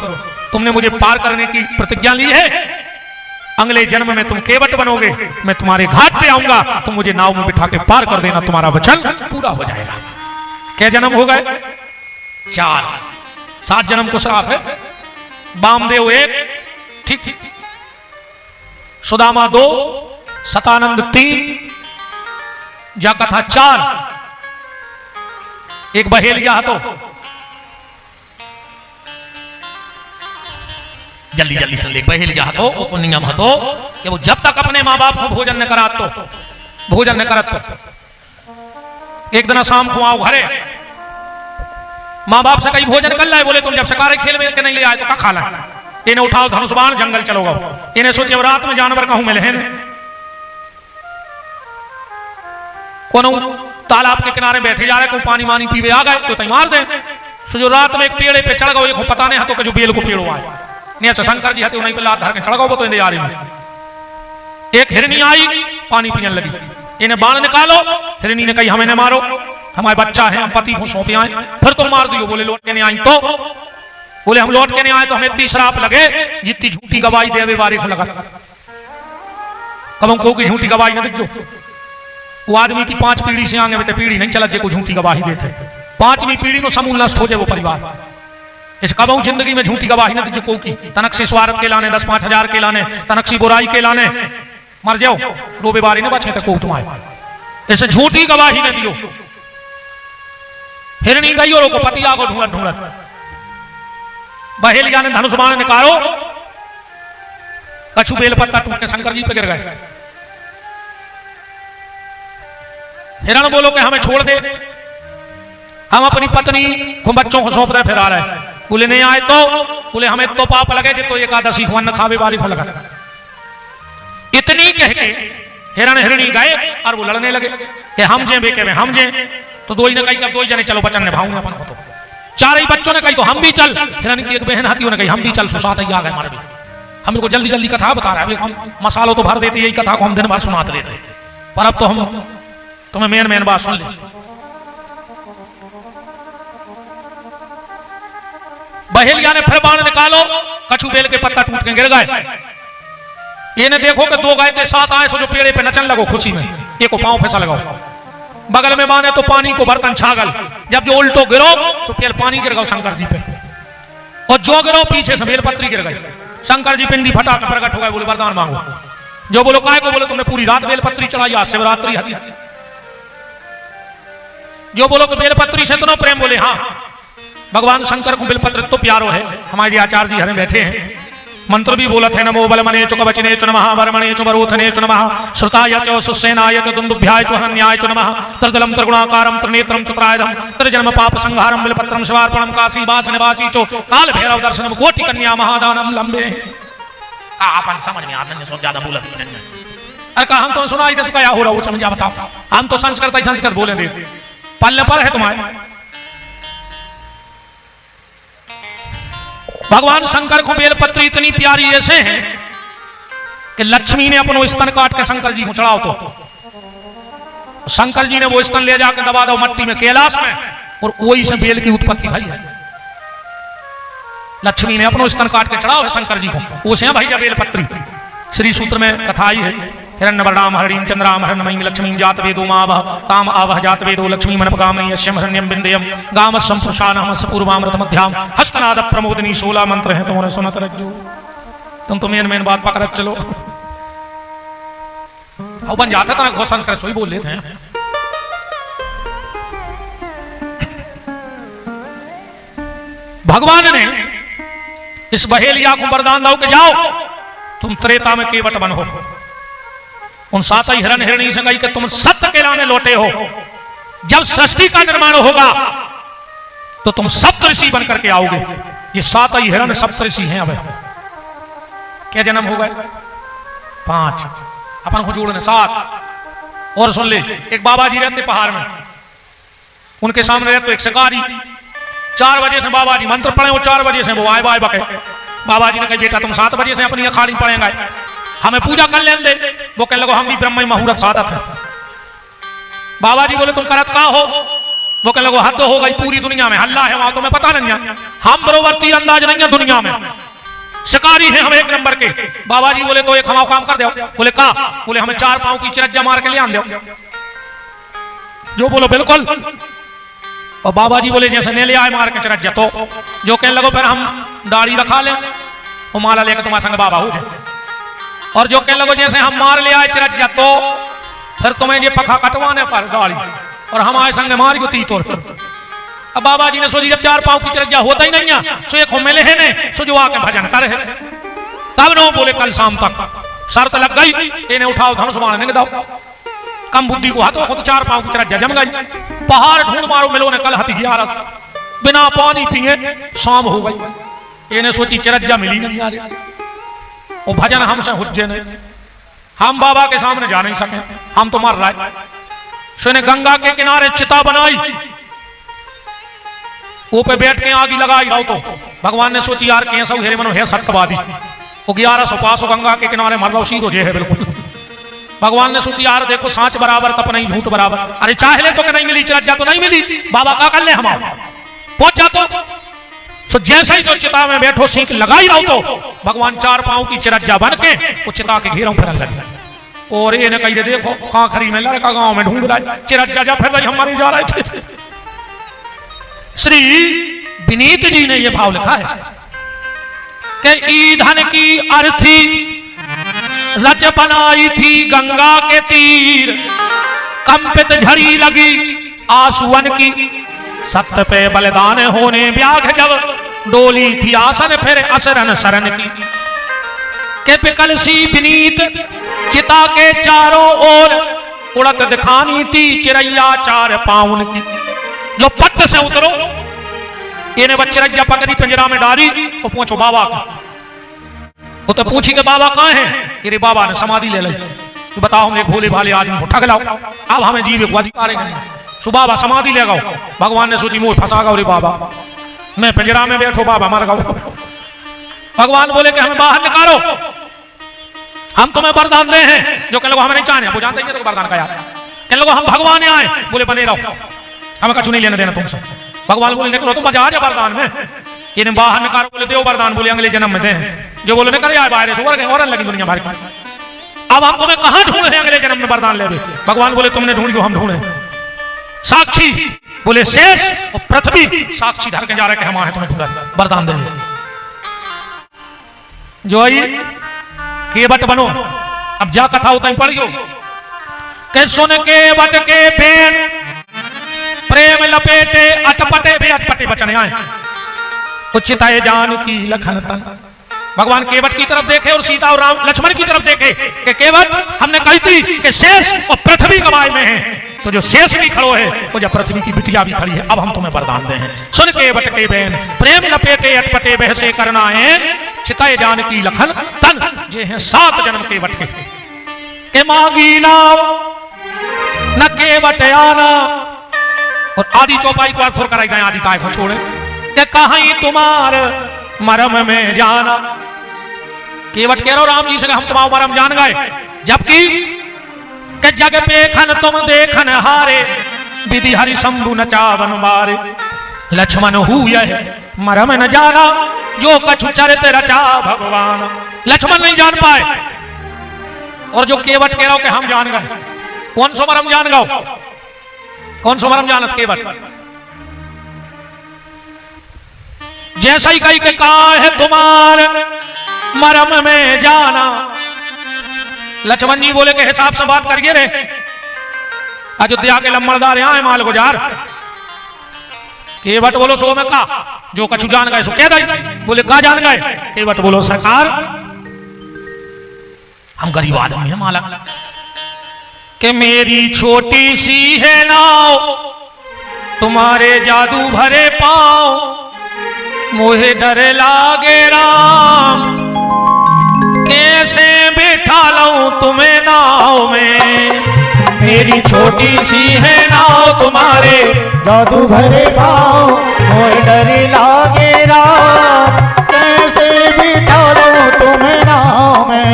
तुमने मुझे पार करने की प्रतिज्ञा ली है, अगले जन्म में तुम केवट बनोगे, मैं तुम्हारे घाट पे आऊंगा, तुम मुझे नाव में बिठा के पार कर देना, तुम्हारा वचन पूरा हो जाएगा। क्या जन्म हो गए? 4, 7 जन्म को श्राप है। वामदेव 1, ठीक, सुदामा 2, सतानंद 3, जाकथा 4, एक बहेलिया तो जल्दी जल्दी से ले बहेलिया तो नियम हतो कि वो जब तक अपने माँ बाप को भोजन न करात तो भोजन न करत तो एक दिन शाम को आओ घरे, माँ बाप से कहीं भोजन कर लाए, बोले तुम जब शिकारी खेल में के नहीं ले आए तो क्या खा लाए? इन्हें उठाओ धनुष बाण जंगल चलो गो, इन्हें सोचे अब रात में जानवर कहूं मिले हैं, कोनो तालाब के किनारे बैठे जा रहे, को पानी मानी पीवे आ गए तो तई मार दे। सो जो रात में एक पेड़े पे चढ़ गए, पता नहीं हाथों के जो बेल को पेड़ आए नहीं, अच्छा शंकर जी हते उन्हीं पे लात धर के चढ़ गए, तो इन्हें आ रही में एक हिरनी आई पानी पीने लगी, इन्हें बाण निकालो, हिरनी ने कही हमें न मारो, हमारे बच्चा है, हम पति को सौंपे आए, फिर तुम मार दियो। बोले लौट के नहीं आई तो? बोले हम लौट के नहीं आए तो हमें इतनी श्राप लगे जितनी झूठी गवाही देवे बारी को लगा, कब हमको की झूठी गवाही न दिख जो, वो आदमी की 5 पीढ़ी से आगे बेटे पीढ़ी नहीं चला जे को झूठी गवाही देते, 5वीं पीढ़ी को समूल नष्ट हो जाए वो परिवार। इस कबू जिंदगी में झूठी गवाही न दिख को की, तनक से स्वार्थ के लाने 10-5 हजार के लाने, तनक सी बुराई के लाने मर जाओ, रोबे बारी न बचे तो तुम्हारे, इसे झूठी गवाही न दियो। हिरनी गई और को पतिया को ढूंढत ढूंढत, बहेलिया ने धनुष बाण निकालो, कछु बेल पत्ता टूट के शंकर जी पे गिर गए। हिरण बोलो कि हमें छोड़ दे, हम अपनी पत्नी को बच्चों को सौंप रहे फिर आ रहे। बोले नहीं आए तो? बोले हमें तो पाप लगे जे तो एकादशी को अन्न खावे बारी को लगा। इतनी कह के हिरण हिरणी गए और वो लड़ने लगे कि हम जे बेके में हम जे, तो 2 ही ने कही कब 2 ही जने चलो बचन ने भाऊंगे अपन को, तो 4 ही बच्चों ने कही तो हम भी चल, हिरण की एक बहन हाथी ने कही हम भी चल, सुसात ही आ गए हमारे भी, हमको जल्दी जल्दी कथा बता रहा है, हम मसालों तो भर देते, यही कथा को हम दिन भर सुनाते रहते, पर अब तो हम तुम्हें मेन बात सुन ले। बहेलिया ने फिर बाण निकालो, कछु बेल के पत्ता टूट के गिर गए। ये ने देखो कि 2 गाय के साथ आए, सो जो पेड़े पे नचन लगो खुशी में, एक को पांव फैसा लगाओ, बगल में बांधे तो पानी को बर्तन छागल, जब जो उल्टो गिरो तो पेल पानी गिर गए शंकर जी पे, और जो गिरो पीछे से बेलपत्री गिर गई, शंकर जी पिंडी फटा के प्रकट हो गए, बोले वरदान मांगो। जो बोलो काय को? बोले तुमने पूरी रात बेलपत्री चढ़ाई, आज शिवरात्रि हती। जो बोलो कि बेलपत्री से इतना प्रेम, बोले हाँ भगवान शंकर को बेलपत्र तो प्यारो है। हमारे आचार्य जी हरे बैठे हैं, मंत्र भी बोलत है, नमो बलमने च कवचने च नमः, वरमणे च वरोधने च नमः, श्रुताय च सुसेनाय च दुन्दुभ्याय च हरण्याय च नमः, त्रिदलं त्रिगुणाकारं त्रिनेत्रं चतुरायुधं त्रिजन्म पाप संहारं बिल्वपत्रं शिवार्पणं काशी वास निवासी चो काल भैरव दर्शनम कोटि कन्या महादानम लंबे। अपन समझ में आदमी सो ज्यादा बोलत ही नहीं। अरे कहा हम तो सुनाई दे क्या हो रहा वो समझा बताओ। हम तो संस्कृत बोले दे पल्ले पर है तुम्हारे। भगवान शंकर को बेलपत्र इतनी प्यारी ऐसे है कि लक्ष्मी ने अपनो स्तन काट के शंकर जी को चढ़ाओ तो शंकर जी ने वो स्तन ले जाकर दबा दो मट्टी में कैलाश में और वही से बेल की उत्पत्ति भाई है। लक्ष्मी ने अपनो स्तन काट के चढ़ाओ है शंकर जी को, उसे भाई जा बेलपत्री। श्री सूत्र में कथा आई है हिरण्यवर्णाम हरिणीम चंद्राम हरणमयीं लक्ष्मीं जात वेदो मावह काम आवह जात वेदो लक्ष्मी मनपगामिनी यस्यं हरण्यं बिंदेयं गाम संपुरुषानाम पूर्वामृत मध्याम हस्तनाद प्रमोदिनी 16 मंत्र हैं तुम्हारे सुनत रज्जो। तुम तो मेन बात पकड़ चलो और बन जाता था ना संस्कृत सोई बोल लेते हैं। भगवान ने इस बहेलिया को वरदान दो कि जाओ तुम त्रेता में केवट बन हो। उन 7 ही हिरण हिरणी से गई कि तुम सत्य के लाने लौटे हो। जब सृष्टि का निर्माण होगा तो तुम सप्तऋषि बन करके आओगे। ये 7 ही हिरण सप्तऋषि हैं। अब क्या जन्म हो गए 5 अपन को जोड़ने 7 और सुन ले। एक बाबा जी रहते पहाड़ में, उनके सामने रहते एक शिकारी। 4 बजे से बाबा जी मंत्र पढ़े वो 4 बजे से वो आए बाय बके। बाबा जी ने कहा बेटा तुम 7 बजे से अपनी अखाड़ी पढ़ेंगे, हमें पूजा कर लेने दे। वो कहने लगो हम भी ब्रह्म मुहूर्त साधत है। बाबा जी बोले तुम करत का हो? वो कहने लगो हद हो गई, पूरी दुनिया में हल्ला है वहां तुम्हें पता नहीं है, हम बरोबर तीरंदाज नहीं है दुनिया में, शिकारी है हम 1 नंबर के। बाबा जी बोले तो एक हमारा काम कर दो। बोले का? बोले हमें 4 पांव की चिरज्जा मार के ले आन दो। जो बोलो बिल्कुल। और बाबा जी बोले जैसे ने ले आए मार के चिरज्जा तो जो कहने लगो फिर हम दाढ़ी रखा ले और माला लेकर तुम्हारे संग बाबा हो जाए। और जो कहने लगो जैसे हम मार ले आए चिरज्जा तो फिर तुम्हें ये पखा कटवाने पर दाढ़ी और हम आए संग मार गो तीतोर। अब बाबा जी ने सोची जब 4 पांव की चिरज्जा होता ही नहीं है सो एक मिले है ने सो जो आके भजन करे। तब नो बोले कल शाम तक शर्त लग गई, इन्हें उठाओ धनुष बाण नहीं दाओ। कम बुद्धि को हाथों खुद 4 पांव की चिरज्जा जम गई। पहाड़ ढूंढ मारो मिलो ने कल हथी ग्यारस बिना पानी पिए शाम हो गई। इन्हें सोची चिरज्जा मिली नहीं आ रही। वो भजन हमसे हुज्जे नहीं, हम बाबा के सामने जा नहीं सके, हम तो मर रहे। सो ने गंगा के किनारे चिता बनाई, वो पे बैठ के आग लगाई रहो। तो भगवान ने सोची यार कैसा हेरे मनो है सत्यवादी। वो 1100 पास गंगा के किनारे मर रहा सीधो जे है बिल्कुल। भगवान ने सोची यार देखो सांच बराबर तप नहीं झूठ बराबर। अरे चाहे ले तो कि नहीं मिली चिरज्जा तो नहीं मिली, बाबा का कर ले हम पहुंच जातो। तो जैसे ही तो चिता में बैठो सीख लगाई रहो तो भगवान 4 पांव की चिरज्जा बन के वो चिता के घेरों फिर लगे। और ये ने कही देखो कहां खरी में लड़का गांव में ढूंढ रहा है चिरज्जा जा फिर हम मरे जा रहे थे। श्री विनीत जी ने यह भाव लिखा है कि ईंधन की अर्थी रच बनाई थी गंगा के तीर, कंपित झड़ी लगी आंसुअन की, सत्य पे बलिदान होने व्याघ जब डोली थी आसन फिर असरन शरण की। के पिकल सी विनीत चिता के चारों ओर उड़त दिखानी थी चिरैया 4 पाउन की। जो पट से उतरो इन्हें चिरैया पकड़ी पिंजरा में डाली और पूछो बाबा का। वो तो पूछी के बाबा कहाँ हैं? अरे बाबा ने समाधि ले ली। तो बताओ हम एक भोले भाले आदमी को ठग लाओ, अब हमें जीव को अधिकार नहीं। सो बाबा समाधि ले गो। भगवान ने सोची मुझे फंसा गो रे बाबा, मैं पिंजरा में बैठो बाबा मर गो। भगवान बोले कि हमें बाहर निकालो, हम तुम्हें वरदान दे हैं। जो कह लोग हमें नहीं चाहते, वो जानते ही तो वरदान का यार। कह लोग हम भगवान आए, बोले बने रहो, हमें कछु नहीं लेने देना तुमसे। भगवान बोले निकलो तो मजा आ जाए वरदान में। इन्हें बाहर निकालो, बोले देव वरदान, बोले अगले जन्म में दे। जो बोले निकल आए बाहर से और लगी दुनिया भर की। अब हम तुम्हें कहां ढूंढे अगले जन्म में वरदान ले। भगवान बोले तुमने ढूंढ, हम ढूंढे। साक्षी बोले शेष और पृथ्वी साक्षी धर के जा रहे हम आए तुम्हें वरदान देंगे। जो आई केवट बनो। अब जा कथा होता ही पढ़ियो के सुन के वट के बेन प्रेम लपेटे अटपटे बे अटपटे बचने आए उचिताए जान की लखन तन। भगवान केवट की तरफ देखे और सीता और राम लक्ष्मण की तरफ देखे कि केवट हमने कही थी कि शेष और पृथ्वी कमाए में है, तो जो शेष भी खड़ो है वो जब पृथ्वी की बिटिया भी खड़ी है। अब हम तुम्हें वरदान दे हैं। सुन के वट के बेन प्रेम लपेटे अटपटे बहसे करना है चिताए जान की लखन तन। जे हैं 7 जन्म केवट के मांगी नाव न केवट आना। और आदि चौपाई को अर्थ कराई गए आदि काय को छोड़े के कहीं तुम्हार मरम में जाना। केवट कह रहा राम जी से हम तुम्हारा मरम जान गए, जबकि के जग पे खन तुम देखन हारे विधि हरि शंभु नचावन मारे। लक्ष्मण हु यह मरम न जाना जो कछु चरित रचा भगवान। लक्ष्मण नहीं जान पाए और जो केवट कह रहा हो कि हम जान गए। कौन सो मरम जान गो, कौन सो मरम जानत केवट। जैसा ही कही के कहा है तुम्हार मरम में जाना। लक्ष्मण जी बोले के हिसाब से बात करिए रे, अयोध्या के लम्बड़दार यहां है माल गुजार। केवट बोलो सो में का जो कछु जान गए सो कह दई। बोले का जान गए। केवट बोलो सरकार हम गरीब आदमी है माला कि मेरी छोटी सी है नाव तुम्हारे जादू भरे पांव। मोहे डर लागे राम कैसे बिठा लऊं तुम्हें नाव में। मेरी छोटी सी है नाव तुम्हारे जादू भरे पाँव मोहे डर लागे राम कैसे बिठा लूं तुम्हें नाव में।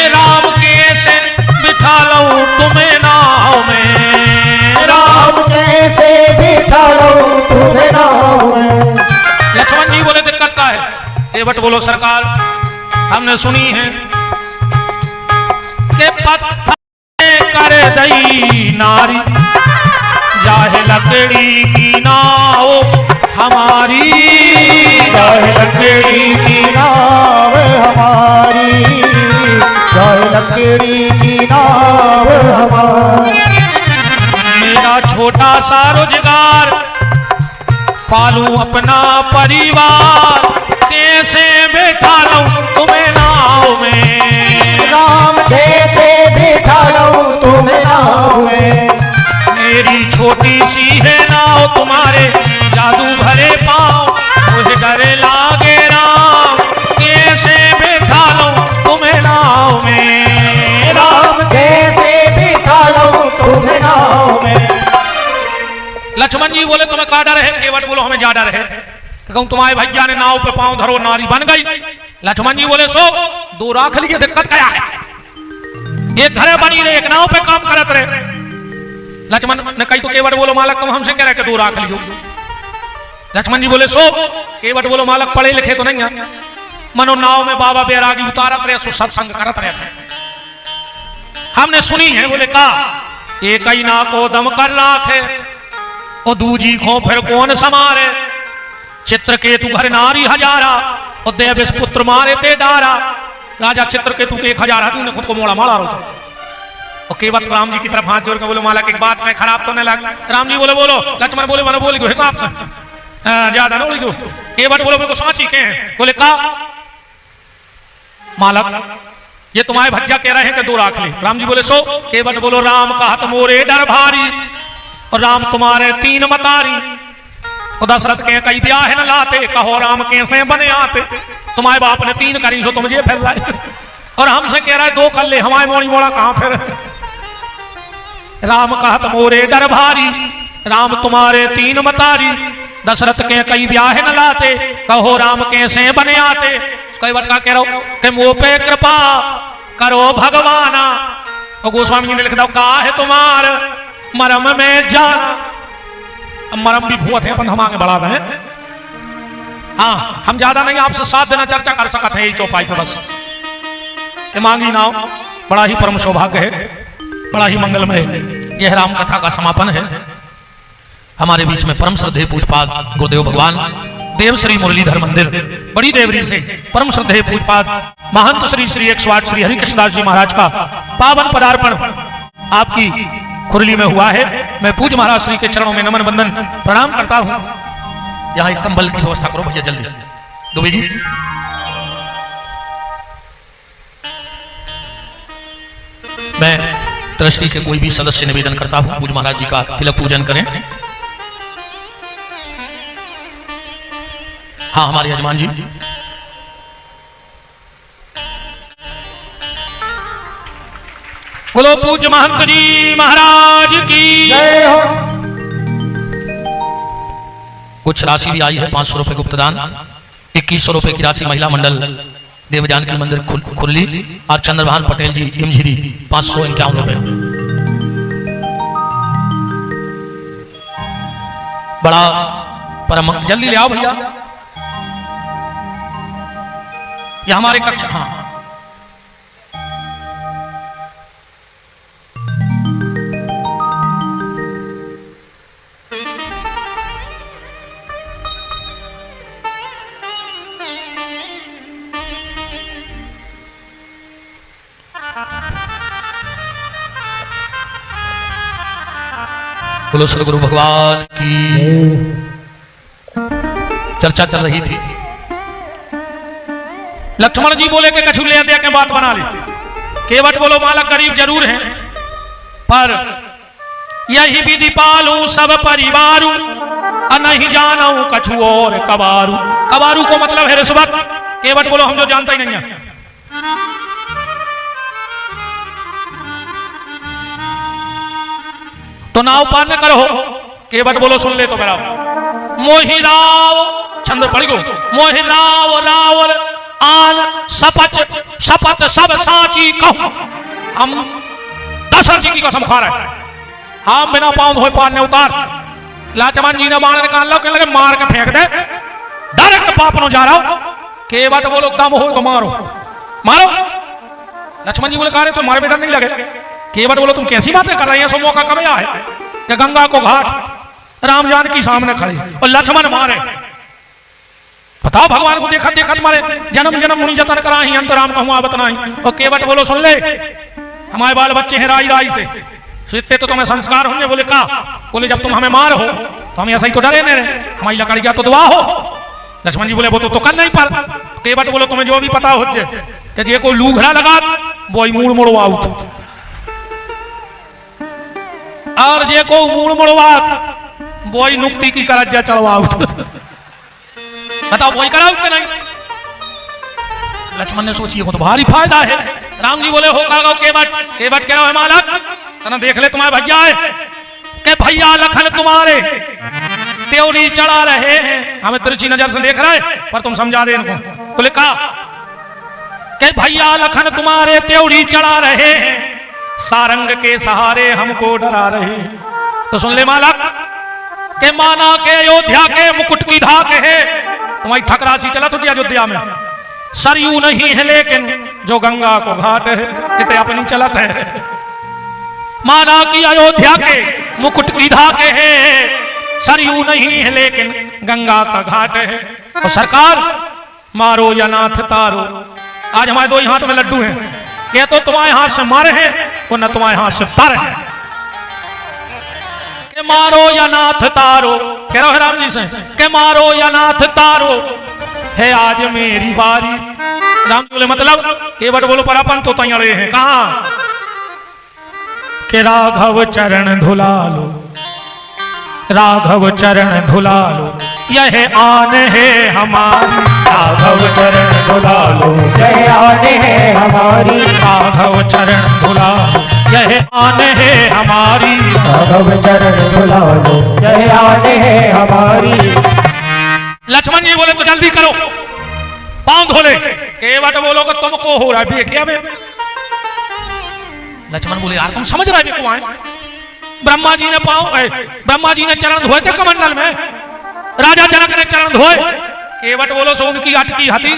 राम कैसे बिठा लऊं तुम्हें नाव में। राम कैसे बिठा लूं तुम्हें नाव में। लक्ष्मण जी बोले दिक्कत का है। केवट बोलो सरकार हमने सुनी है कि पत्थर कर दई नारी जाहे लकड़ी की नाव हमारी। चाहे लकड़ी की नाव हमारी, चाहे लकड़ी की नाव हमारी। मेरा छोटा सा रोजगार पालूं अपना परिवार कैसे बैठा रहूं तुम्हें नाव में। राम कैसे बिठा लूं तुम्हें नाव में। मेरी छोटी सी है नाव तुम्हारे जादू भरे पांव। मुझे डर लागे राम कैसे बैठा लूं तुम्हें नाव में। राम कैसे बिठा लूं तुम्हें नाव में। लक्ष्मण जी बोले तुम्हें का डर है। केवट बोलो हमें जा डर है। कहूं तुम्हारे भैया ने नाव पे पांव धरो नारी बन गई। लक्ष्मण जी बोले सो दो राख लिए दिक्कत क्या है। एक घरे बनी रहे एक नाव पे काम करत रहे। लक्ष्मण ने कही तो केवट बोलो मालक तुम हमसे कह रहे कि दो राख लियो। लक्ष्मण जी बोले सो। केवट बोलो मालक पढ़े लिखे तो नहीं है। मनो नाव में बाबा बैरागी उतारत रहे सो सत्संग करत रहे थे हमने सुनी है। बोले का एक ही ना को दम कर राखे और दूजी को फिर कौन समारे। चित्रकेतु घर नारी हजारा और देवेश पुत्र मारे ते डारा। राजा चित्रकेतु के 1000 हाथी ने खुद को मोड़ा मारा रो। और केवट राम जी की तरफ हाथ जोड़ के बोले माला एक बात में खराब तो नहीं लगा। राम जी बोले बोलो। लक्ष्मण बोले मैंने बोल हिसाब से ज्यादा ना बोली। केवट बोले मेरे को सांची के हैं। बोले का मालक ये तुम्हारे भज्जा कह रहे हैं कि दो राख ले। राम जी बोले सो। केवट बोलो राम का हाथ मोरे डर भारी और राम तुम्हारे 3 मतारी। और दशरथ के कई ब्याह न लाते कहो राम कैसे बने आते। तुम्हारे बाप ने 3 करी सो तुम ये फिर लाए और हमसे कह रहा है 2 कर ले। हमारे मोड़ी मोड़ा कहां फिर। राम कहत मोरे डर भारी राम तुम्हारे 3 मतारी। दशरथ के कई ब्याह न लाते कहो राम कैसे बने आते। कई बार का कह रहा हूं कि मुंह पे कृपा करो भगवाना। और गोस्वामी जी ने लिख दो का है तुम्हार मरम में जाना। मरम भी भूत है अपन हम आगे बढ़ा रहे हैं। हाँ हम ज्यादा नहीं आपसे 7 दिन चर्चा कर सकते हैं यही चौपाई पे बस। मांगी नाव बड़ा ही परम सौभाग्य है, बड़ा ही मंगलमय है। यह राम कथा का समापन है। हमारे बीच में परम श्रद्धेय पूजपाद गुरुदेव भगवान देव श्री मुरलीधर मंदिर बड़ी देवरी से परम श्रद्धेय पूजपाद महंत श्री श्री 108 श्री हरिकृष्णदास जी महाराज का पावन पदार्पण आपकी खुरली में हुआ है। मैं पूज्य महाराज श्री के चरणों में नमन बंदन प्रणाम करता हूं। यहां एक कंबल की व्यवस्था करो भैया जल्दी दुबे जी। मैं ट्रस्टी के कोई भी सदस्य निवेदन करता हूं पूज्य महाराज जी का तिलक पूजन करें। हाँ हमारे यजमान जी बोलो पूज्य महंत जी महाराज की जय हो। कुछ राशि भी आई है 500 रुपए गुप्तदान, 2100 रुपए की राशि महिला मंडल देव जानकी मंदिर खुरली और चंद्रभान पटेल जी इमझिरी 551 रुपए। बड़ा परम जल्दी ले आओ भैया, ये हमारे कक्षा। हाँ बोलो सदगुरु भगवान की। चर्चा चल रही थी, लक्ष्मण जी बोले कि कछु ले दे के बात बना ले। केवट बोलो मालक गरीब जरूर है, पर यही विधि पालू सब परिवारू, नहीं जानू कछु और कबारू। कबारू को मतलब है रिश्वत। केवट बोलो हम जो जानता ही नहीं है। तो नाव पार न करो। केवट बोलो सुन ले तो मेरा। मोहि राव छंद पढ़ गो। मोहि राव रावल आन सपच शपथ सब साची कहूं। हम दशरथ जी की कसम खा रहे हैं, हम बिना पाँव धोए पार ने उतार। लाचमान जी ने बाण निकाल लो, कहने लगे मार के फेंक दे, डायरेक्ट पाप न जा रहा हो। केवट बोलो दम हो तो मारो मारो। लक्ष्मण जी बोले कहा तो मारे बेटा नहीं लगे। केवट बोलो तुम कैसी बातें कर रहे हैं, सो मौका कब आया है कि गंगा को घाट राम जानकी सामने खड़े और लक्ष्मण मारे। बताओ भगवान को देखा देखा मारे। जन्म जन्म मुनि जतन कराही अंत राम कहूँ आवत नहीं। और केवट बोलो सुन ले, हमारे बाल बच्चे हैं राई राई से, इतने तो तुम्हें संस्कार होंगे। बोले का? बोले जब तुम हमें मार हो तो हम ऐसा ही तो डरे नहीं रहे, हमारी लकड़ी का तो दुआ हो। लक्ष्मण जी बोले वो तो कर नहीं पर। केवट बोलो तुम्हें जो भी पता हो कि जे को लूघरा लगा वो मूड़ मोड़ो आउट, और जे को मूड़ मोड़वा वो नुक्ति की करज्जा चढ़वा आउट। बताओ वही करा के नहीं। लक्ष्मण ने सोची तो भारी फायदा है। राम जी बोले हो का केवट। केवट कह रहा है मालक तना देख ले तुम्हारे भैया है के भैया लखन तुम्हारे त्योरी चढ़ा रहे हैं। हमें तिरछी नजर से देख रहे पर तुम समझा दे इनको। बोले का के भैया लखन तुम्हारे त्योरी चढ़ा रहे हैं, सारंग के सहारे हमको डरा रहे हैं। तो सुन ले मालक के माना के अयोध्या के मुकुट की धाक है। तुम्हारी ठकरासी चला तुझे अयोध्या में सरयू नहीं है लेकिन जो गंगा को घाट है, कितने अपनी चलत है। माना कि अयोध्या के मुकुट की धाक है, सरयू नहीं है लेकिन गंगा का घाट है। और सरकार मारो या नाथ तारो। आज हमारे दो ही हाथ में लड्डू हैं, ये तो तुम्हारे हाथ से मारे हैं वो न तुम्हारे हाथ से तर है। के मारो या नाथ तारो, कह रहा है राम जी से के मारो या नाथ तारो है आज मेरी बारी। राम जी बोले मतलब केवट बोलो पर अपन तो तैयारे हैं कहा के राघव चरण धुला लो, राघव चरण धुला लो यह आन है हमारी। राघव चरण धुला लो यह आन है हमारी। राघव चरण धुला लो यह आन है हमारी। राघव चरण धुला लो यह आन है हमारी। लक्ष्मण जी बोले तो जल्दी करो पांव धोले। केवट बोलो कि तुमको हो रहा है क्या बे? लक्ष्मण बोले यार तुम समझ रहे हो आए ब्रह्मा जी ने ब्रह्मा जी ने चरण धोए थे कमंडल में, राजा जनक ने चरण धोए। केवट बोलो सो उनकी अटकी हती।